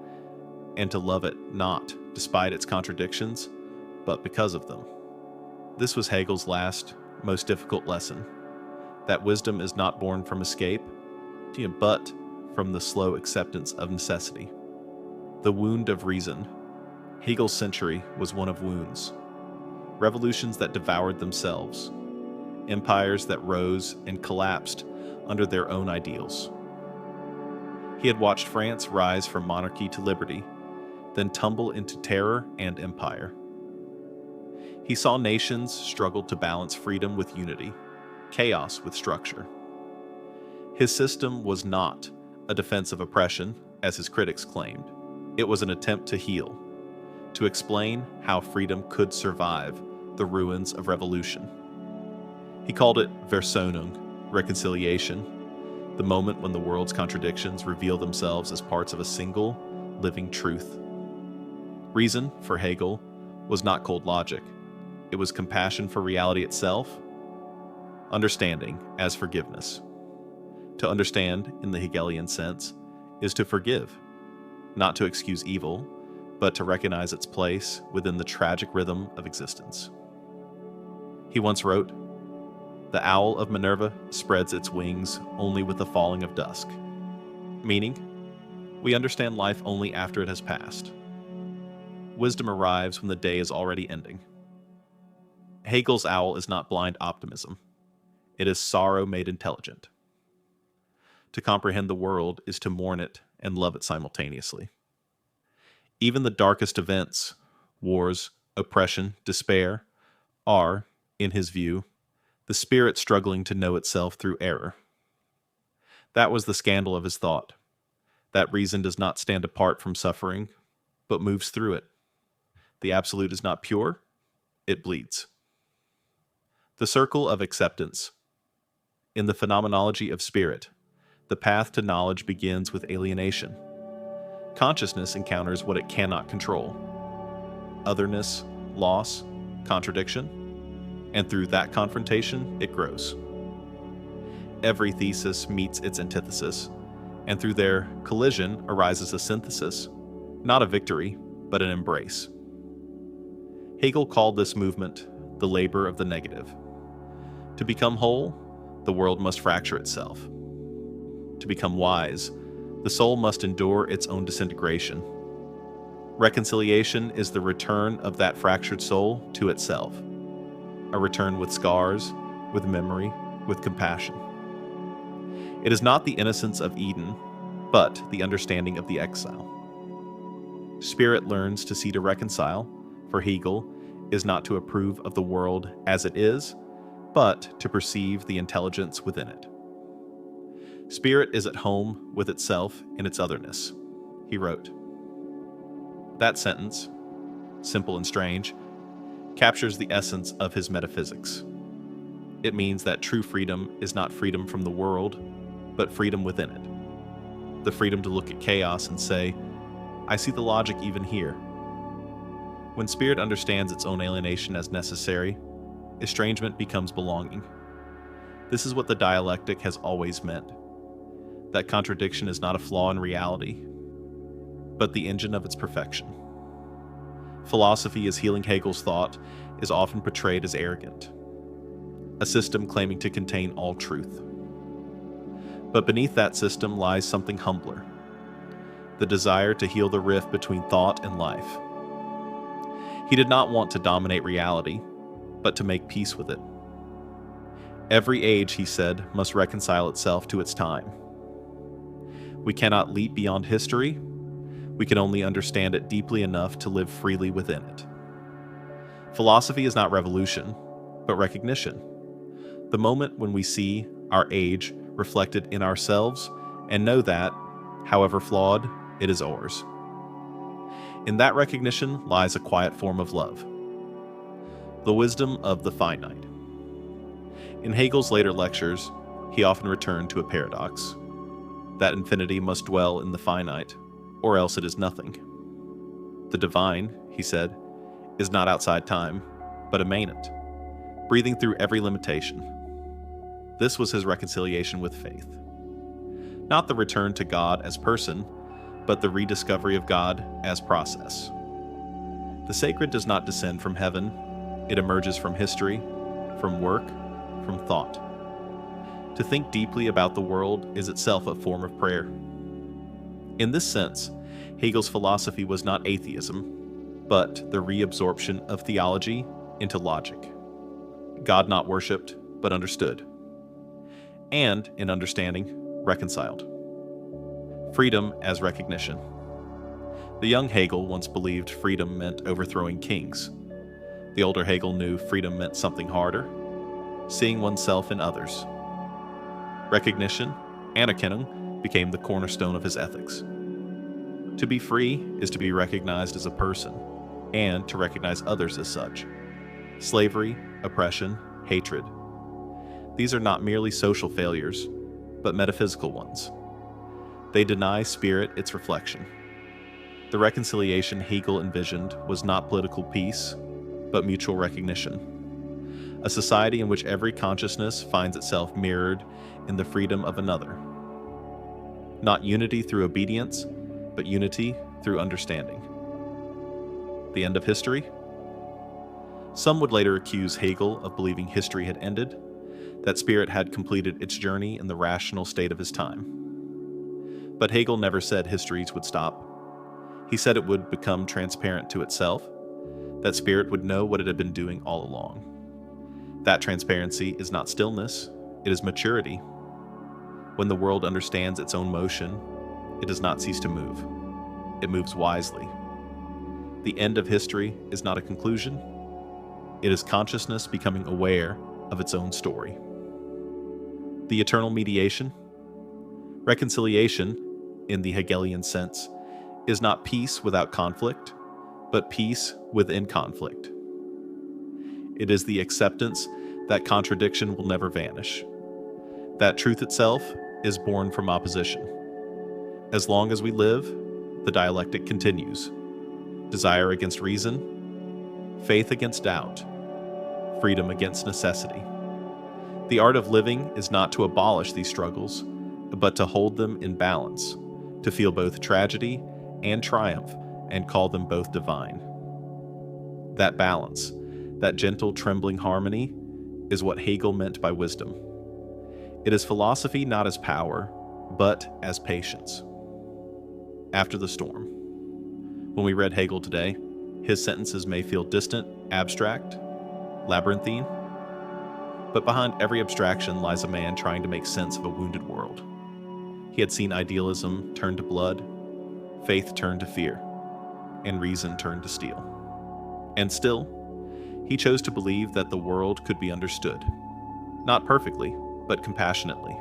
and to love it not despite its contradictions, but because of them. This was Hegel's last, most difficult lesson, that wisdom is not born from escape, but from the slow acceptance of necessity. The wound of reason. Hegel's century was one of wounds. Revolutions that devoured themselves. Empires that rose and collapsed under their own ideals. He had watched France rise from monarchy to liberty, then tumble into terror and empire. He saw nations struggle to balance freedom with unity, chaos with structure. His system was not a defense of oppression, as his critics claimed. It was an attempt to heal, to explain how freedom could survive the ruins of revolution. He called it Versöhnung, reconciliation, the moment when the world's contradictions reveal themselves as parts of a single, living truth. Reason, for Hegel, was not cold logic. It was compassion for reality itself, understanding as forgiveness. To understand, in the Hegelian sense, is to forgive, not to excuse evil, but to recognize its place within the tragic rhythm of existence. He once wrote, "The owl of Minerva spreads its wings only with the falling of dusk," meaning, we understand life only after it has passed. Wisdom arrives when the day is already ending. Hegel's owl is not blind optimism. It is sorrow made intelligent. To comprehend the world is to mourn it and love it simultaneously. Even the darkest events, wars, oppression, despair, are, in his view, the spirit struggling to know itself through error. That was the scandal of his thought, that reason does not stand apart from suffering, but moves through it. The absolute is not pure, it bleeds. The circle of acceptance. In the phenomenology of spirit, the path to knowledge begins with alienation. Consciousness encounters what it cannot control: otherness, loss, contradiction, and through that confrontation, it grows. Every thesis meets its antithesis, and through their collision arises a synthesis, not a victory, but an embrace. Hegel called this movement the labor of the negative. To become whole, the world must fracture itself. To become wise, the soul must endure its own disintegration. Reconciliation is the return of that fractured soul to itself, a return with scars, with memory, with compassion. It is not the innocence of Eden, but the understanding of the exile. Spirit learns to see to reconcile, for Hegel, is not to approve of the world as it is, but to perceive the intelligence within it. Spirit is at home with itself in its otherness, he wrote. That sentence, simple and strange, captures the essence of his metaphysics. It means that true freedom is not freedom from the world, but freedom within it. The freedom to look at chaos and say, I see the logic even here. When spirit understands its own alienation as necessary, estrangement becomes belonging. This is what the dialectic has always meant. That contradiction is not a flaw in reality, but the engine of its perfection. Philosophy, as healing Hegel's thought, is often portrayed as arrogant, a system claiming to contain all truth. But beneath that system lies something humbler, the desire to heal the rift between thought and life. He did not want to dominate reality, but to make peace with it. Every age, he said, must reconcile itself to its time. We cannot leap beyond history. We can only understand it deeply enough to live freely within it. Philosophy is not revolution, but recognition. The moment when we see our age reflected in ourselves and know that, however flawed, it is ours. In that recognition lies a quiet form of love. The wisdom of the finite. In Hegel's later lectures, he often returned to a paradox. That infinity must dwell in the finite, or else it is nothing. The divine, he said, is not outside time, but immanent, breathing through every limitation. This was his reconciliation with faith. Not the return to God as person, but the rediscovery of God as process. The sacred does not descend from heaven, it emerges from history, from work, from thought. To think deeply about the world is itself a form of prayer. In this sense, Hegel's philosophy was not atheism, but the reabsorption of theology into logic. God not worshipped, but understood. And, in understanding, reconciled. Freedom as recognition. The young Hegel once believed freedom meant overthrowing kings. The older Hegel knew freedom meant something harder, seeing oneself in others. Recognition, Anerkennung, became the cornerstone of his ethics. To be free is to be recognized as a person, and to recognize others as such. Slavery, oppression, hatred. These are not merely social failures, but metaphysical ones. They deny spirit its reflection. The reconciliation Hegel envisioned was not political peace, but mutual recognition. A society in which every consciousness finds itself mirrored in the freedom of another. Not unity through obedience, but unity through understanding. The end of history? Some would later accuse Hegel of believing history had ended, that spirit had completed its journey in the rational state of his time. But Hegel never said histories would stop. He said it would become transparent to itself, that spirit would know what it had been doing all along. That transparency is not stillness, it is maturity. When the world understands its own motion, it does not cease to move. It moves wisely. The end of history is not a conclusion. It is consciousness becoming aware of its own story. The eternal mediation. Reconciliation, in the Hegelian sense, is not peace without conflict, but peace within conflict. It is the acceptance that contradiction will never vanish, that truth itself is born from opposition. As long as we live, the dialectic continues. Desire against reason, faith against doubt, freedom against necessity. The art of living is not to abolish these struggles, but to hold them in balance, to feel both tragedy and triumph, and call them both divine. That balance, that gentle, trembling harmony, is what Hegel meant by wisdom. It is philosophy not as power, but as patience. After the storm. When we read Hegel today, his sentences may feel distant, abstract, labyrinthine, but behind every abstraction lies a man trying to make sense of a wounded world. He had seen idealism turn to blood, faith turn to fear, and reason turn to steel. And still, he chose to believe that the world could be understood, not perfectly, but compassionately.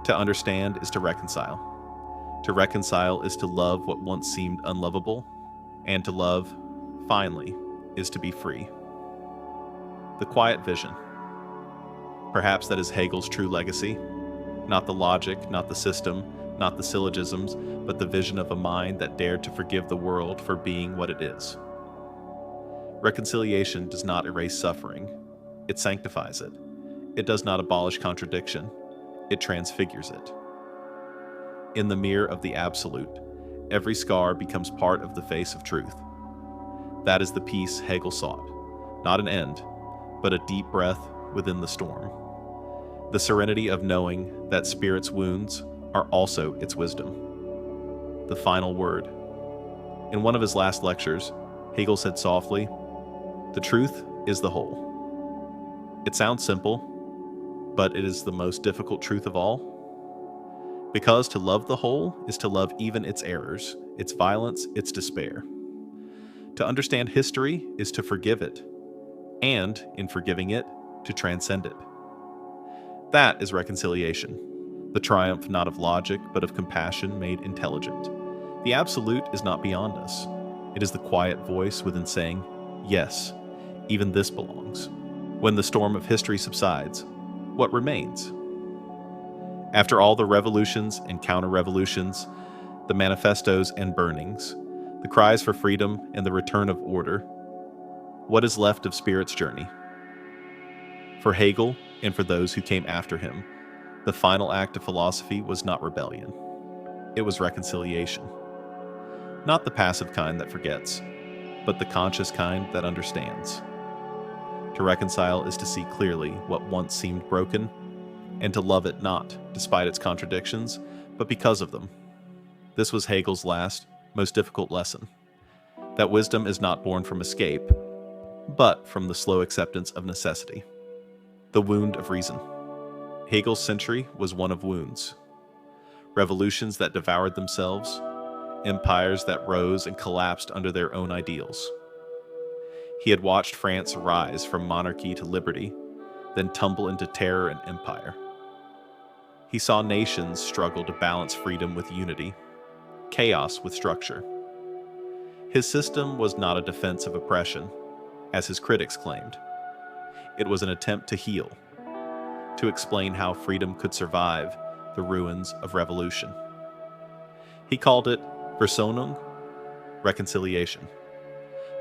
To understand is to reconcile. To reconcile is to love what once seemed unlovable, and to love, finally, is to be free. The quiet vision. Perhaps that is Hegel's true legacy. Not the logic, not the system, not the syllogisms, but the vision of a mind that dared to forgive the world for being what it is. Reconciliation does not erase suffering. It sanctifies it. It does not abolish contradiction. It transfigures it. In the mirror of the absolute, every scar becomes part of the face of truth. That is the peace Hegel sought. Not an end, but a deep breath within the storm. The serenity of knowing that spirit's wounds are also its wisdom. The final word. In one of his last lectures, Hegel said softly, "The truth is the whole." It sounds simple, but it is the most difficult truth of all. Because to love the whole is to love even its errors, its violence, its despair. To understand history is to forgive it, and, in forgiving it, to transcend it. That is reconciliation, the triumph not of logic, but of compassion made intelligent. The absolute is not beyond us. It is the quiet voice within saying, yes, even this belongs. When the storm of history subsides, what remains? After all the revolutions and counter-revolutions, the manifestos and burnings, the cries for freedom and the return of order, what is left of Spirit's journey? For Hegel, and for those who came after him, the final act of philosophy was not rebellion. It was reconciliation. Not the passive kind that forgets, but the conscious kind that understands. To reconcile is to see clearly what once seemed broken, and to love it not, despite its contradictions, but because of them. This was Hegel's last, most difficult lesson, that wisdom is not born from escape, but from the slow acceptance of necessity. The wound of reason. Hegel's century was one of wounds. Revolutions that devoured themselves, empires that rose and collapsed under their own ideals. He had watched France rise from monarchy to liberty, then tumble into terror and empire. He saw nations struggle to balance freedom with unity, chaos with structure. His system was not a defense of oppression, as his critics claimed. It was an attempt to heal, to explain how freedom could survive the ruins of revolution. He called it Versöhnung, reconciliation,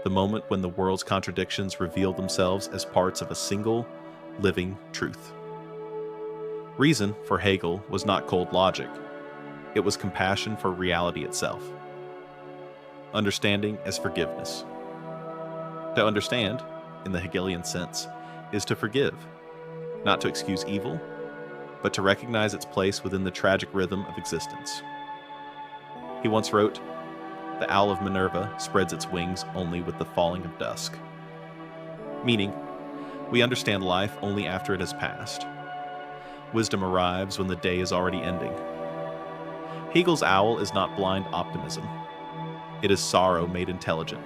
the moment when the world's contradictions revealed themselves as parts of a single, living truth. Reason, for Hegel, was not cold logic. It was compassion for reality itself. Understanding as forgiveness. To understand, in the Hegelian sense, is to forgive, not to excuse evil, but to recognize its place within the tragic rhythm of existence. He once wrote, "The owl of Minerva spreads its wings only with the falling of dusk." Meaning, we understand life only after it has passed. Wisdom arrives when the day is already ending. Hegel's owl is not blind optimism. It is sorrow made intelligent.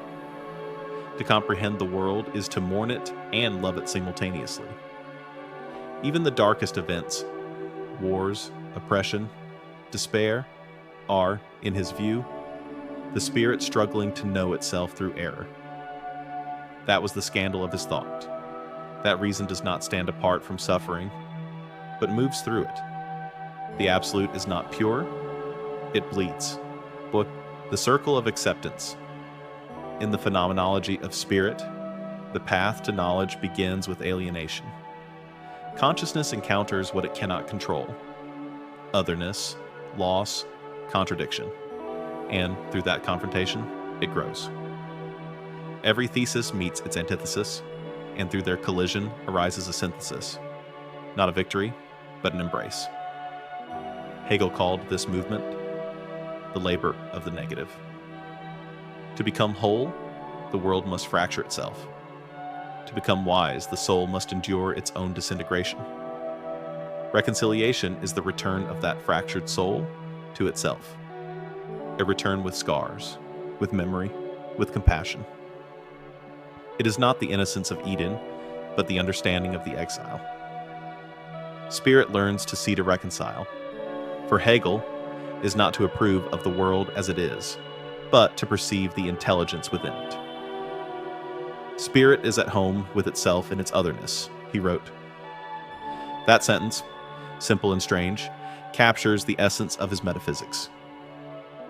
To comprehend the world is to mourn it and love it simultaneously. Even the darkest events, wars, oppression, despair, are, in his view, the spirit struggling to know itself through error. That was the scandal of his thought. That reason does not stand apart from suffering, but moves through it. The absolute is not pure, it bleeds. But the circle of acceptance. In the phenomenology of spirit, the path to knowledge begins with alienation. Consciousness encounters what it cannot control: otherness, loss, contradiction. And through that confrontation, it grows. Every thesis meets its antithesis, and through their collision arises a synthesis. Not a victory, but an embrace. Hegel called this movement the labor of the negative. To become whole, the world must fracture itself. To become wise, the soul must endure its own disintegration. Reconciliation is the return of that fractured soul to itself. A return with scars, with memory, with compassion. It is not the innocence of Eden, but the understanding of the exile. Spirit learns to see to reconcile. For Hegel is not to approve of the world as it is, but to perceive the intelligence within it. Spirit is at home with itself in its otherness, he wrote. That sentence, simple and strange, captures the essence of his metaphysics.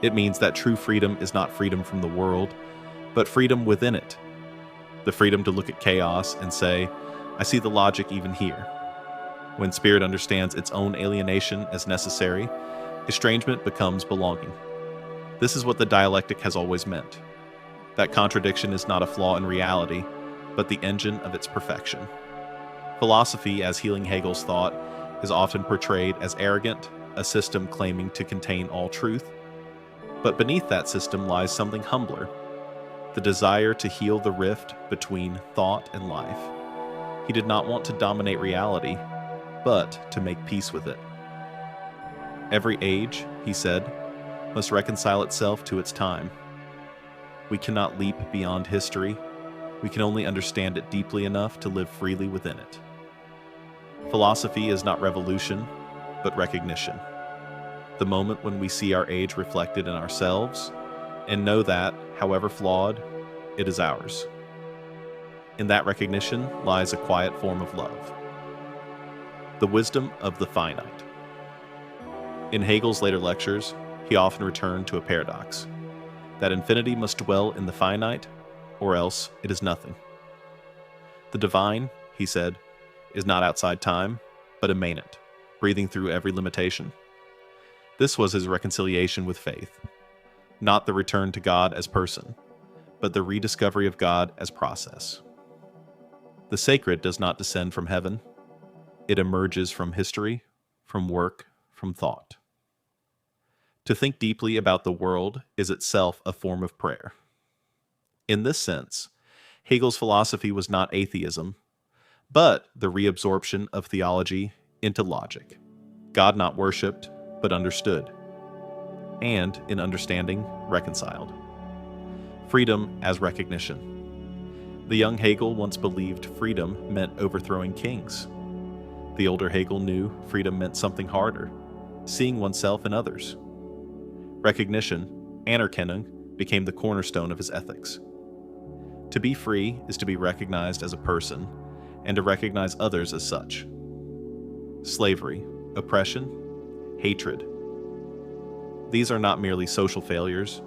It means that true freedom is not freedom from the world, but freedom within it. The freedom to look at chaos and say, I see the logic even here. When spirit understands its own alienation as necessary, estrangement becomes belonging. This is what the dialectic has always meant. That contradiction is not a flaw in reality, but the engine of its perfection. Philosophy, as healing Hegel's thought, is often portrayed as arrogant, a system claiming to contain all truth. But beneath that system lies something humbler, the desire to heal the rift between thought and life. He did not want to dominate reality, but to make peace with it. Every age, he said, must reconcile itself to its time. We cannot leap beyond history. We can only understand it deeply enough to live freely within it. Philosophy is not revolution, but recognition. The moment when we see our age reflected in ourselves and know that, however flawed, it is ours. In that recognition lies a quiet form of love. The wisdom of the finite. In Hegel's later lectures, he often returned to a paradox, that infinity must dwell in the finite, or else it is nothing. The divine, he said, is not outside time, but immanent, breathing through every limitation. This was his reconciliation with faith, not the return to God as person, but the rediscovery of God as process. The sacred does not descend from heaven. It emerges from history, from work, from thought. To think deeply about the world is itself a form of prayer. In this sense, Hegel's philosophy was not atheism, but the reabsorption of theology into logic. God not worshipped, but understood, and in understanding, reconciled. Freedom as recognition. The young Hegel once believed freedom meant overthrowing kings. The older Hegel knew freedom meant something harder, seeing oneself in others. Recognition, Anerkennung, became the cornerstone of his ethics. To be free is to be recognized as a person, and to recognize others as such. Slavery, oppression, hatred. These are not merely social failures,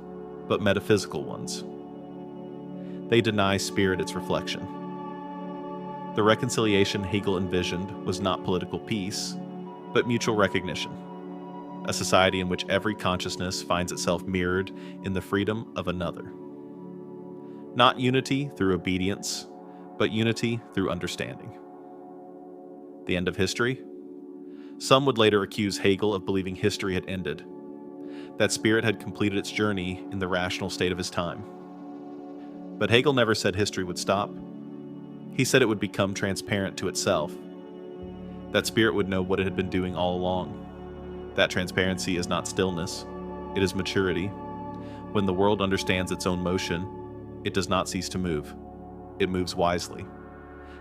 but metaphysical ones. They deny spirit its reflection. The reconciliation Hegel envisioned was not political peace, but mutual recognition. A society in which every consciousness finds itself mirrored in the freedom of another. Not unity through obedience, but unity through understanding. The end of history? Some would later accuse Hegel of believing history had ended, that spirit had completed its journey in the rational state of his time. But Hegel never said history would stop. He said it would become transparent to itself, that spirit would know what it had been doing all along. That transparency is not stillness, it is maturity. When the world understands its own motion, it does not cease to move. It moves wisely.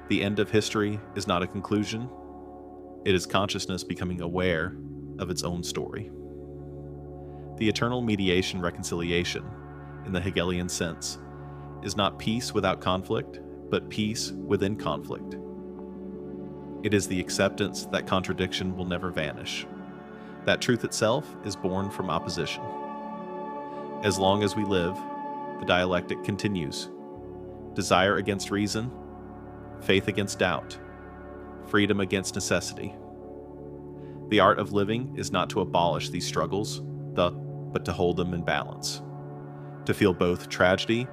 The end of history is not a conclusion. It is consciousness becoming aware of its own story. The eternal mediation reconciliation, in the Hegelian sense, is not peace without conflict, but peace within conflict. It is the acceptance that contradiction will never vanish, that truth itself is born from opposition. As long as we live, the dialectic continues. Desire against reason, faith against doubt, freedom against necessity. The art of living is not to abolish these struggles, but to hold them in balance, to feel both tragedy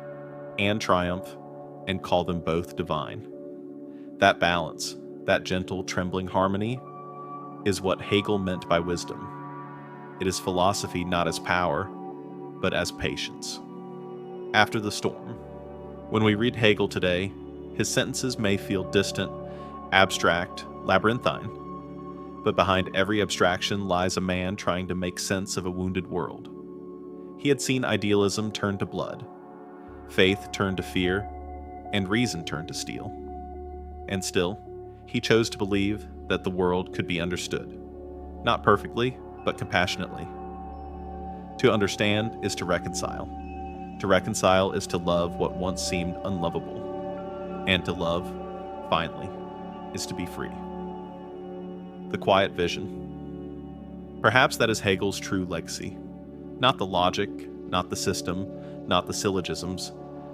and triumph, and call them both divine. That balance, that gentle, trembling harmony, is what Hegel meant by wisdom. It is philosophy not as power, but as patience. After the storm. When we read Hegel today, his sentences may feel distant, abstract, labyrinthine, but behind every abstraction lies a man trying to make sense of a wounded world. He had seen idealism turn to blood, faith turn to fear, and reason turn to steel. And still, he chose to believe that the world could be understood, not perfectly, but compassionately. To understand is to reconcile. To reconcile is to love what once seemed unlovable. And to love, finally, is to be free. The quiet vision. Perhaps that is Hegel's true legacy. Not the logic, not the system, not the syllogisms,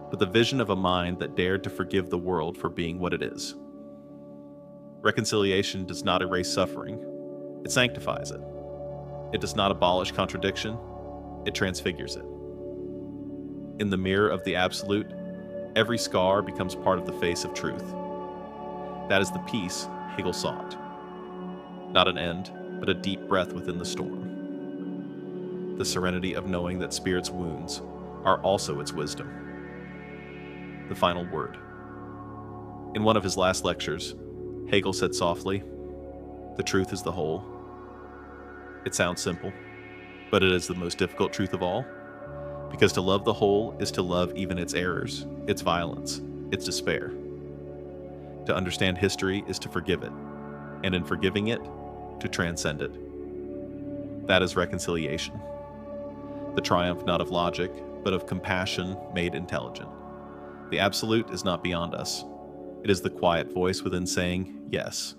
but the vision of a mind that dared to forgive the world for being what it is. Reconciliation does not erase suffering, it sanctifies it. It does not abolish contradiction, it transfigures it. In the mirror of the absolute, every scar becomes part of the face of truth. That is the peace Hegel sought. Not an end, but a deep breath within the storm. The serenity of knowing that spirit's wounds are also its wisdom. The final word. In one of his last lectures, Hegel said softly, "The truth is the whole." It sounds simple, but it is the most difficult truth of all, because to love the whole is to love even its errors, its violence, its despair. To understand history is to forgive it, and in forgiving it, to transcend it. That is reconciliation. The triumph not of logic, but of compassion made intelligent. The absolute is not beyond us, It is the quiet voice within saying, yes,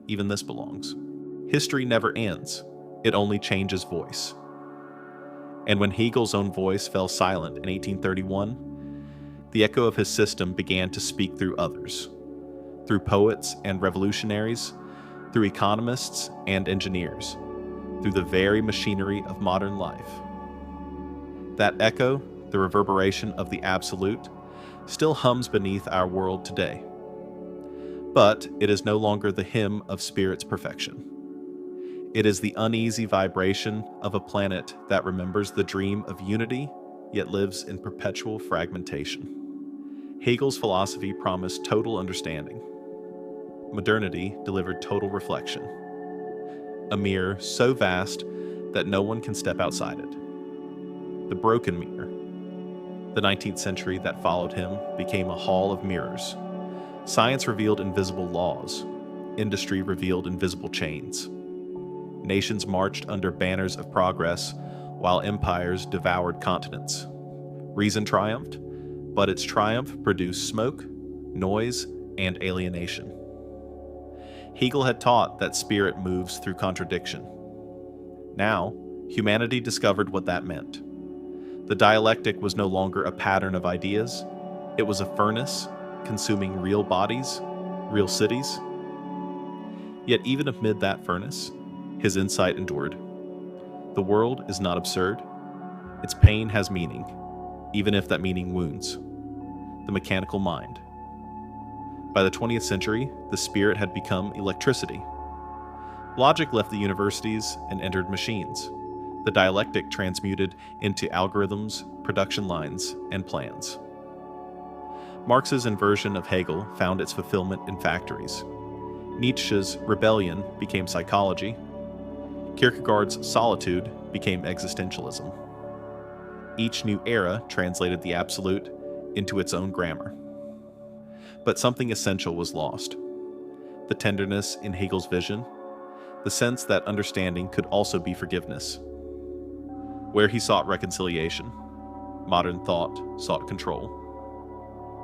even this belongs. History never ends. It only changes voice. And when Hegel's own voice fell silent in 1831, the echo of his system began to speak through others, through poets and revolutionaries, through economists and engineers, through the very machinery of modern life. That echo, the reverberation of the absolute, still hums beneath our world today. But it is no longer the hymn of spirit's perfection. It is the uneasy vibration of a planet that remembers the dream of unity, yet lives in perpetual fragmentation. Hegel's philosophy promised total understanding. Modernity delivered total reflection. A mirror so vast that no one can step outside it. The broken mirror. The 19th century that followed him became a hall of mirrors. Science revealed invisible laws. Industry revealed invisible chains. Nations marched under banners of progress, while empires devoured continents. Reason triumphed, but its triumph produced smoke, noise, and alienation. Hegel had taught that spirit moves through contradiction. Now, humanity discovered what that meant. The dialectic was no longer a pattern of ideas. It was a furnace, consuming real bodies, real cities. Yet even amid that furnace, his insight endured. The world is not absurd. Its pain has meaning, even if that meaning wounds. The mechanical mind. By the 20th century, the spirit had become electricity. Logic left the universities and entered machines. The dialectic transmuted into algorithms, production lines, and plans. Marx's inversion of Hegel found its fulfillment in factories. Nietzsche's rebellion became psychology. Kierkegaard's solitude became existentialism. Each new era translated the absolute into its own grammar. But something essential was lost. The tenderness in Hegel's vision, the sense that understanding could also be forgiveness. Where he sought reconciliation, modern thought sought control.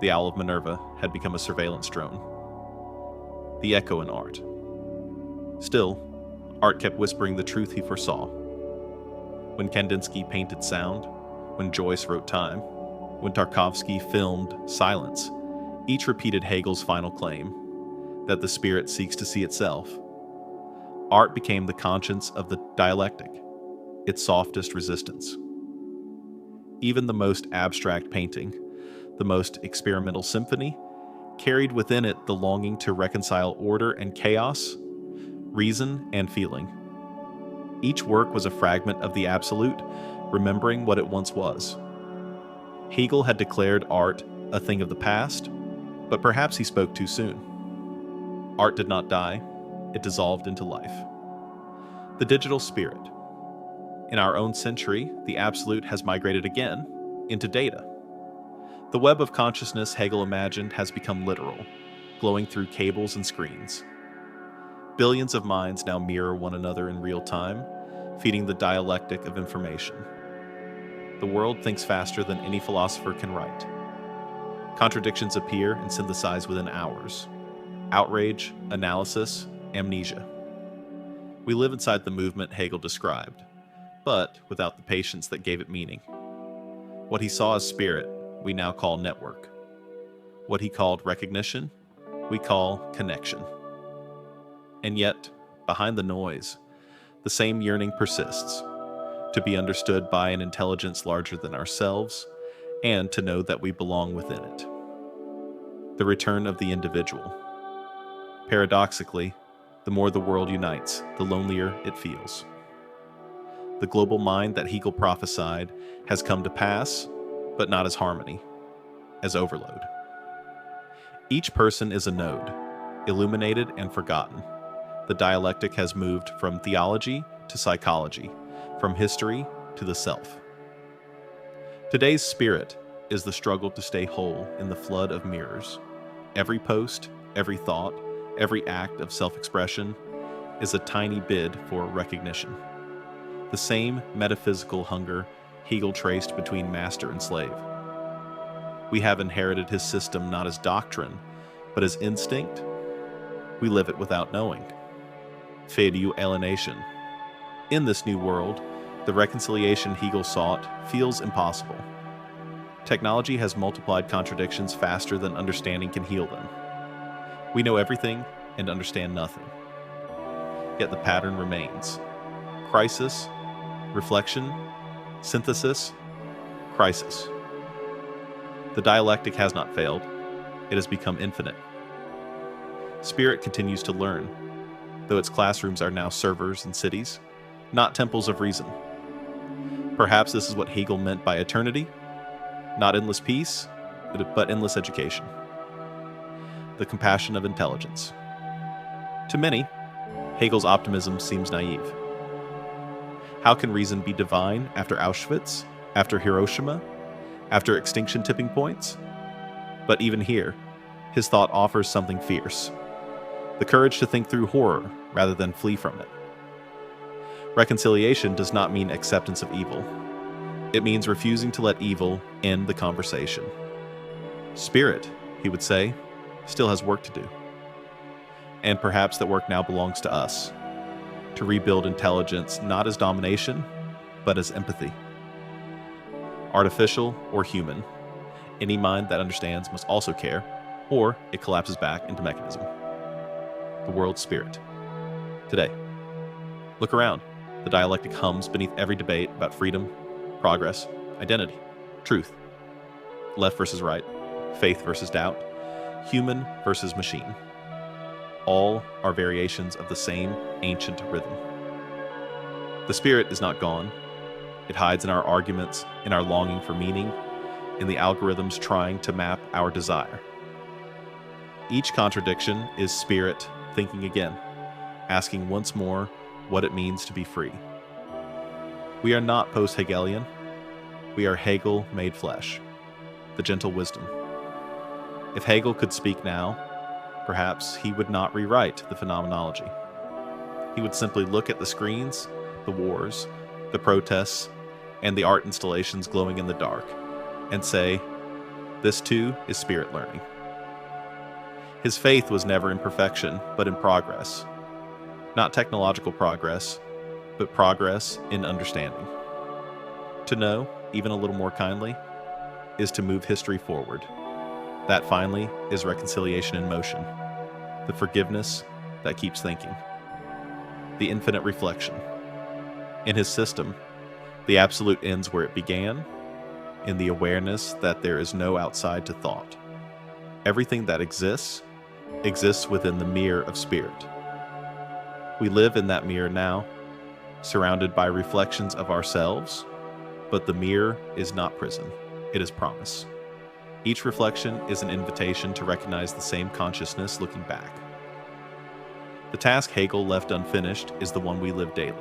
The owl of Minerva had become a surveillance drone. The echo in art. Still, art kept whispering the truth he foresaw. When Kandinsky painted sound, when Joyce wrote time, when Tarkovsky filmed silence, each repeated Hegel's final claim, that the spirit seeks to see itself. Art became the conscience of the dialectic, its softest resistance. Even the most abstract painting, the most experimental symphony, carried within it the longing to reconcile order and chaos, reason and feeling. Each work was a fragment of the absolute, remembering what it once was. Hegel had declared art a thing of the past, but perhaps he spoke too soon. Art did not die, it dissolved into life. The digital spirit. In our own century, the absolute has migrated again into data. The web of consciousness Hegel imagined has become literal, glowing through cables and screens. Billions of minds now mirror one another in real time, feeding the dialectic of information. The world thinks faster than any philosopher can write. Contradictions appear and synthesize within hours. Outrage, analysis, amnesia. We live inside the movement Hegel described, but without the patience that gave it meaning. What he saw as spirit, we now call network. What he called recognition, we call connection. And yet, behind the noise, the same yearning persists, to be understood by an intelligence larger than ourselves, and to know that we belong within it. The return of the individual. Paradoxically, the more the world unites, the lonelier it feels. The global mind that Hegel prophesied has come to pass, but not as harmony, as overload. Each person is a node, illuminated and forgotten. The dialectic has moved from theology to psychology, from history to the self. Today's spirit is the struggle to stay whole in the flood of mirrors. Every post, every thought, every act of self-expression is a tiny bid for recognition. The same metaphysical hunger Hegel traced between master and slave. We have inherited his system not as doctrine, but as instinct, we live it without knowing. Fade alienation. In this new world, the reconciliation Hegel sought feels impossible. Technology has multiplied contradictions faster than understanding can heal them. We know everything and understand nothing. Yet the pattern remains. Crisis, reflection, synthesis, crisis. The dialectic has not failed. It has become infinite. Spirit continues to learn, though its classrooms are now servers in cities, not temples of reason. Perhaps this is what Hegel meant by eternity, not endless peace, but endless education. The compassion of intelligence. To many, Hegel's optimism seems naive. How can reason be divine after Auschwitz, after Hiroshima, after extinction tipping points? But even here, his thought offers something fierce. The courage to think through horror rather than flee from it. Reconciliation does not mean acceptance of evil. It means refusing to let evil end the conversation. Spirit, he would say, still has work to do. And perhaps that work now belongs to us, to rebuild intelligence not as domination, but as empathy. Artificial or human, any mind that understands must also care, or it collapses back into mechanism. The world's spirit. Today. Look around. The dialectic hums beneath every debate about freedom, progress, identity, truth. Left versus right, faith versus doubt, human versus machine. All are variations of the same ancient rhythm. The spirit is not gone. It hides in our arguments, in our longing for meaning, in the algorithms trying to map our desire. Each contradiction is spirit thinking again, asking once more what it means to be free. We are not post-Hegelian. We are Hegel made flesh, the gentle wisdom. If Hegel could speak now, perhaps he would not rewrite the phenomenology. He would simply look at the screens, the wars, the protests, and the art installations glowing in the dark, and say, this too is spirit learning. His faith was never in perfection, but in progress. Not technological progress, but progress in understanding. To know, even a little more kindly, is to move history forward. That finally is reconciliation in motion, the forgiveness that keeps thinking, the infinite reflection. In his system, the absolute ends where it began, in the awareness that there is no outside to thought. Everything that exists within the mirror of spirit. We live in that mirror now, surrounded by reflections of ourselves, but the mirror is not prison, it is promise. Each reflection is an invitation to recognize the same consciousness looking back. The task Hegel left unfinished is the one we live daily,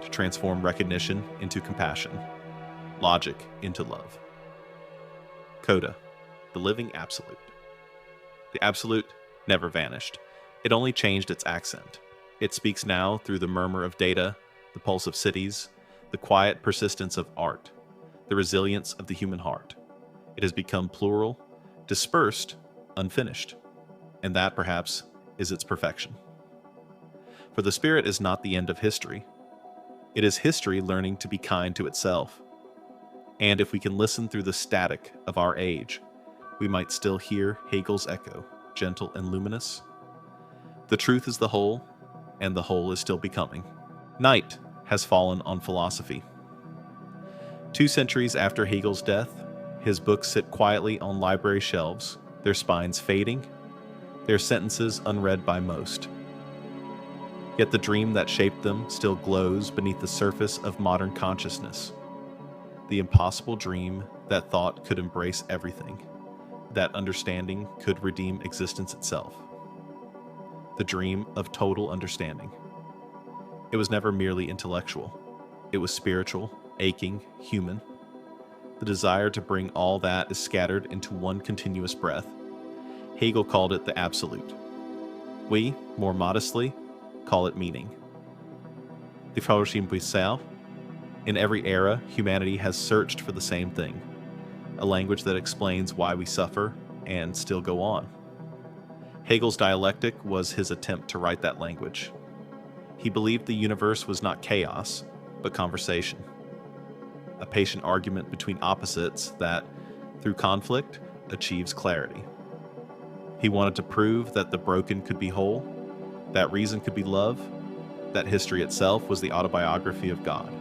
to transform recognition into compassion, logic into love. Coda, the living absolute. The absolute never vanished. It only changed its accent. It speaks now through the murmur of data, the pulse of cities, the quiet persistence of art, the resilience of the human heart. It has become plural, dispersed, unfinished, and that, perhaps, is its perfection. For the spirit is not the end of history. It is history learning to be kind to itself. And if we can listen through the static of our age, we might still hear Hegel's echo, gentle and luminous. The truth is the whole, and the whole is still becoming. Night has fallen on philosophy. 2 centuries after Hegel's death, his books sit quietly on library shelves, their spines fading, their sentences unread by most. Yet the dream that shaped them still glows beneath the surface of modern consciousness. The impossible dream that thought could embrace everything, that understanding could redeem existence itself. The dream of total understanding. It was never merely intellectual. It was spiritual, aching, human. The desire to bring all that is scattered into one continuous breath. Hegel called it the absolute. We, more modestly, call it meaning. The Frauenschimpuisel. In every era, humanity has searched for the same thing, a language that explains why we suffer and still go on. Hegel's dialectic was his attempt to write that language. He believed the universe was not chaos, but conversation. A patient argument between opposites that, through conflict, achieves clarity. He wanted to prove that the broken could be whole, that reason could be love, that history itself was the autobiography of God.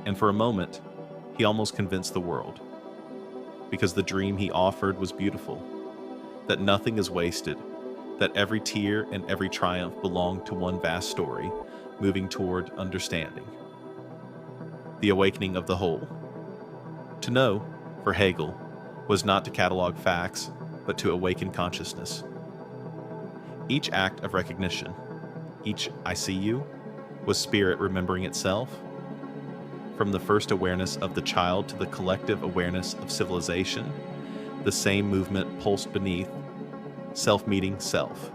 And for a moment, he almost convinced the world, because the dream he offered was beautiful, that nothing is wasted, that every tear and every triumph belong to one vast story, moving toward understanding. The awakening of the whole. To know, for Hegel, was not to catalog facts, but to awaken consciousness. Each act of recognition, each "I see you," was spirit remembering itself. From the first awareness of the child to the collective awareness of civilization, the same movement pulsed beneath, self meeting self.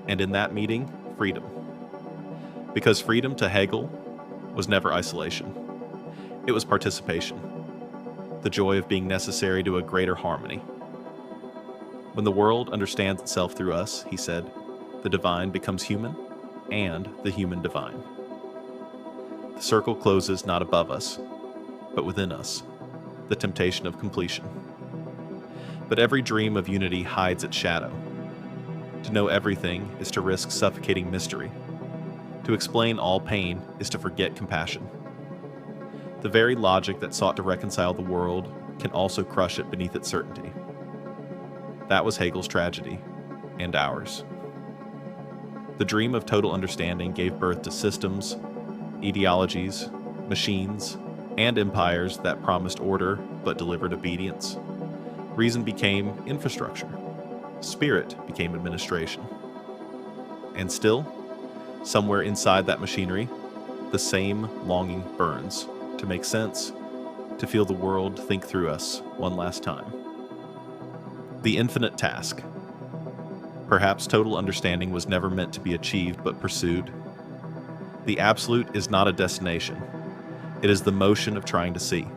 And in that meeting, freedom. Because freedom to Hegel was never isolation. It was participation. The joy of being necessary to a greater harmony. When the world understands itself through us, he said, the divine becomes human, and the human divine. The circle closes not above us, but within us, the temptation of completion. But every dream of unity hides its shadow. To know everything is to risk suffocating mystery. To explain all pain is to forget compassion. The very logic that sought to reconcile the world can also crush it beneath its certainty. That was Hegel's tragedy, and ours. The dream of total understanding gave birth to systems, ideologies, machines, and empires that promised order but delivered obedience. Reason became infrastructure. Spirit became administration. And still, somewhere inside that machinery, the same longing burns to make sense, to feel the world think through us one last time. The infinite task. Perhaps total understanding was never meant to be achieved but pursued. The absolute is not a destination. It is the motion of trying to see.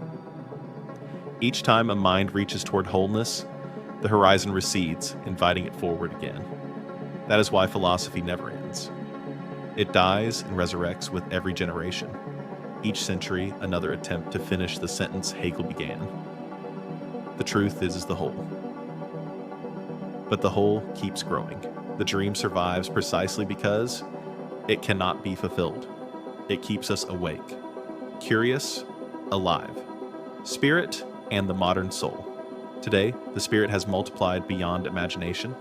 Each time a mind reaches toward wholeness, the horizon recedes, inviting it forward again. That is why philosophy never ends. It dies and resurrects with every generation. Each century, another attempt to finish the sentence Hegel began. The truth is the whole. But the whole keeps growing. The dream survives precisely because it cannot be fulfilled. It keeps us awake, curious, alive. Spirit and the modern soul. Today, the spirit has multiplied beyond imagination.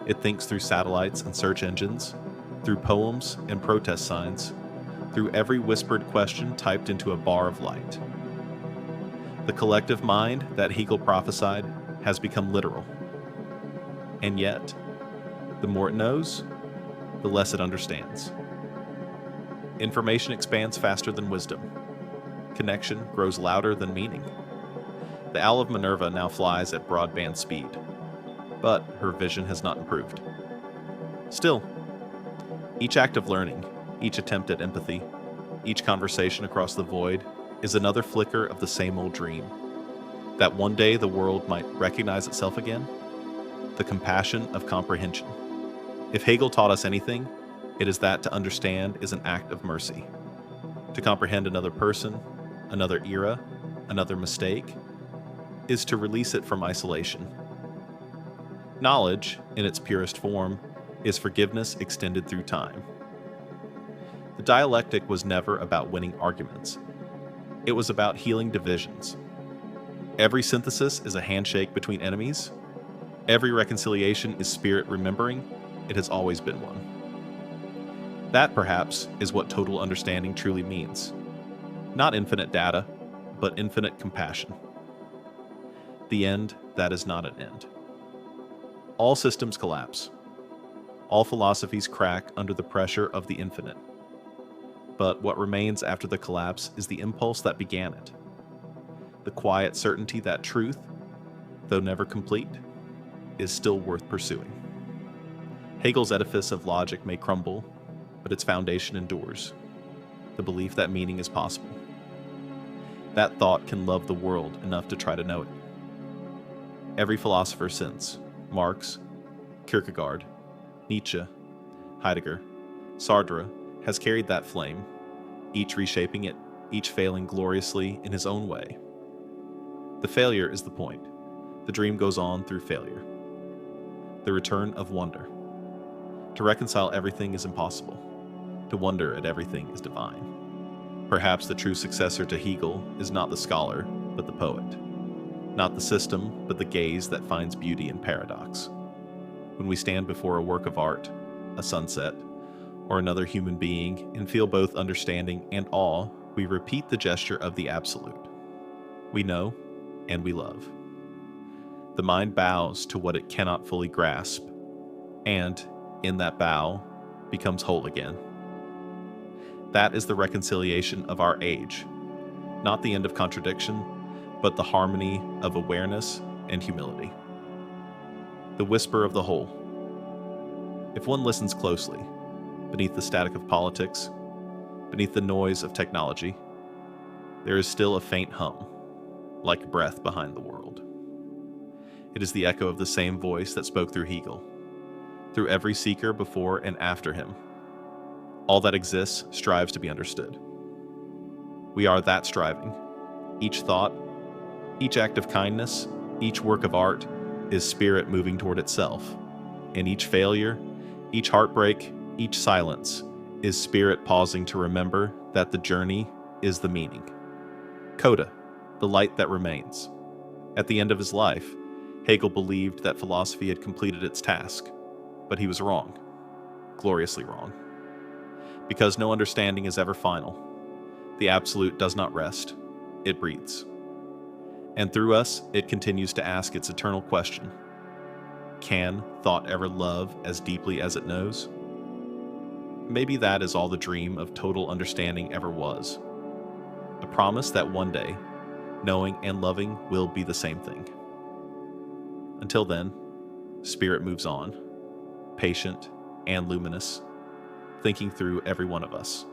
It thinks through satellites and search engines, through poems and protest signs, through every whispered question typed into a bar of light. The collective mind that Hegel prophesied has become literal. And yet, the more it knows, the less it understands. Information expands faster than wisdom. Connection grows louder than meaning. The Owl of Minerva now flies at broadband speed, but her vision has not improved. Still, each act of learning, each attempt at empathy, each conversation across the void is another flicker of the same old dream, that one day the world might recognize itself again, the compassion of comprehension. If Hegel taught us anything, it is that to understand is an act of mercy. To comprehend another person, another era, another mistake, is to release it from isolation. Knowledge, in its purest form, is forgiveness extended through time. The dialectic was never about winning arguments. It was about healing divisions. Every synthesis is a handshake between enemies. Every reconciliation is spirit remembering it has always been one. That, perhaps, is what total understanding truly means. Not infinite data, but infinite compassion. The end that is not an end. All systems collapse. All philosophies crack under the pressure of the infinite. But what remains after the collapse is the impulse that began it. The quiet certainty that truth, though never complete, is still worth pursuing. Hegel's edifice of logic may crumble, but its foundation endures. The belief that meaning is possible. That thought can love the world enough to try to know it. Every philosopher since, Marx, Kierkegaard, Nietzsche, Heidegger, Sartre has carried that flame, each reshaping it, each failing gloriously in his own way. The failure is the point. The dream goes on through failure. The return of wonder. To reconcile everything is impossible. To wonder at everything is divine. Perhaps the true successor to Hegel is not the scholar, but the poet. Not the system, but the gaze that finds beauty in paradox. When we stand before a work of art, a sunset, or another human being, and feel both understanding and awe, we repeat the gesture of the absolute. We know, and we love. The mind bows to what it cannot fully grasp, and, in that bow, becomes whole again. That is the reconciliation of our age, not the end of contradiction, but the harmony of awareness and humility. The whisper of the whole. If one listens closely, beneath the static of politics, beneath the noise of technology, there is still a faint hum, like breath behind the world. It is the echo of the same voice that spoke through Hegel, through every seeker before and after him. All that exists strives to be understood. We are that striving. Each thought, each act of kindness, each work of art is spirit moving toward itself, and each failure, each heartbreak, each silence is spirit pausing to remember that the journey is the meaning. Coda, the light that remains. At the end of his life, Hegel believed that philosophy had completed its task, but he was wrong, gloriously wrong. Because no understanding is ever final, the absolute does not rest, it breathes. And through us, it continues to ask its eternal question: can thought ever love as deeply as it knows? Maybe that is all the dream of total understanding ever was. A promise that one day, knowing and loving will be the same thing. Until then, spirit moves on, patient and luminous, thinking through every one of us.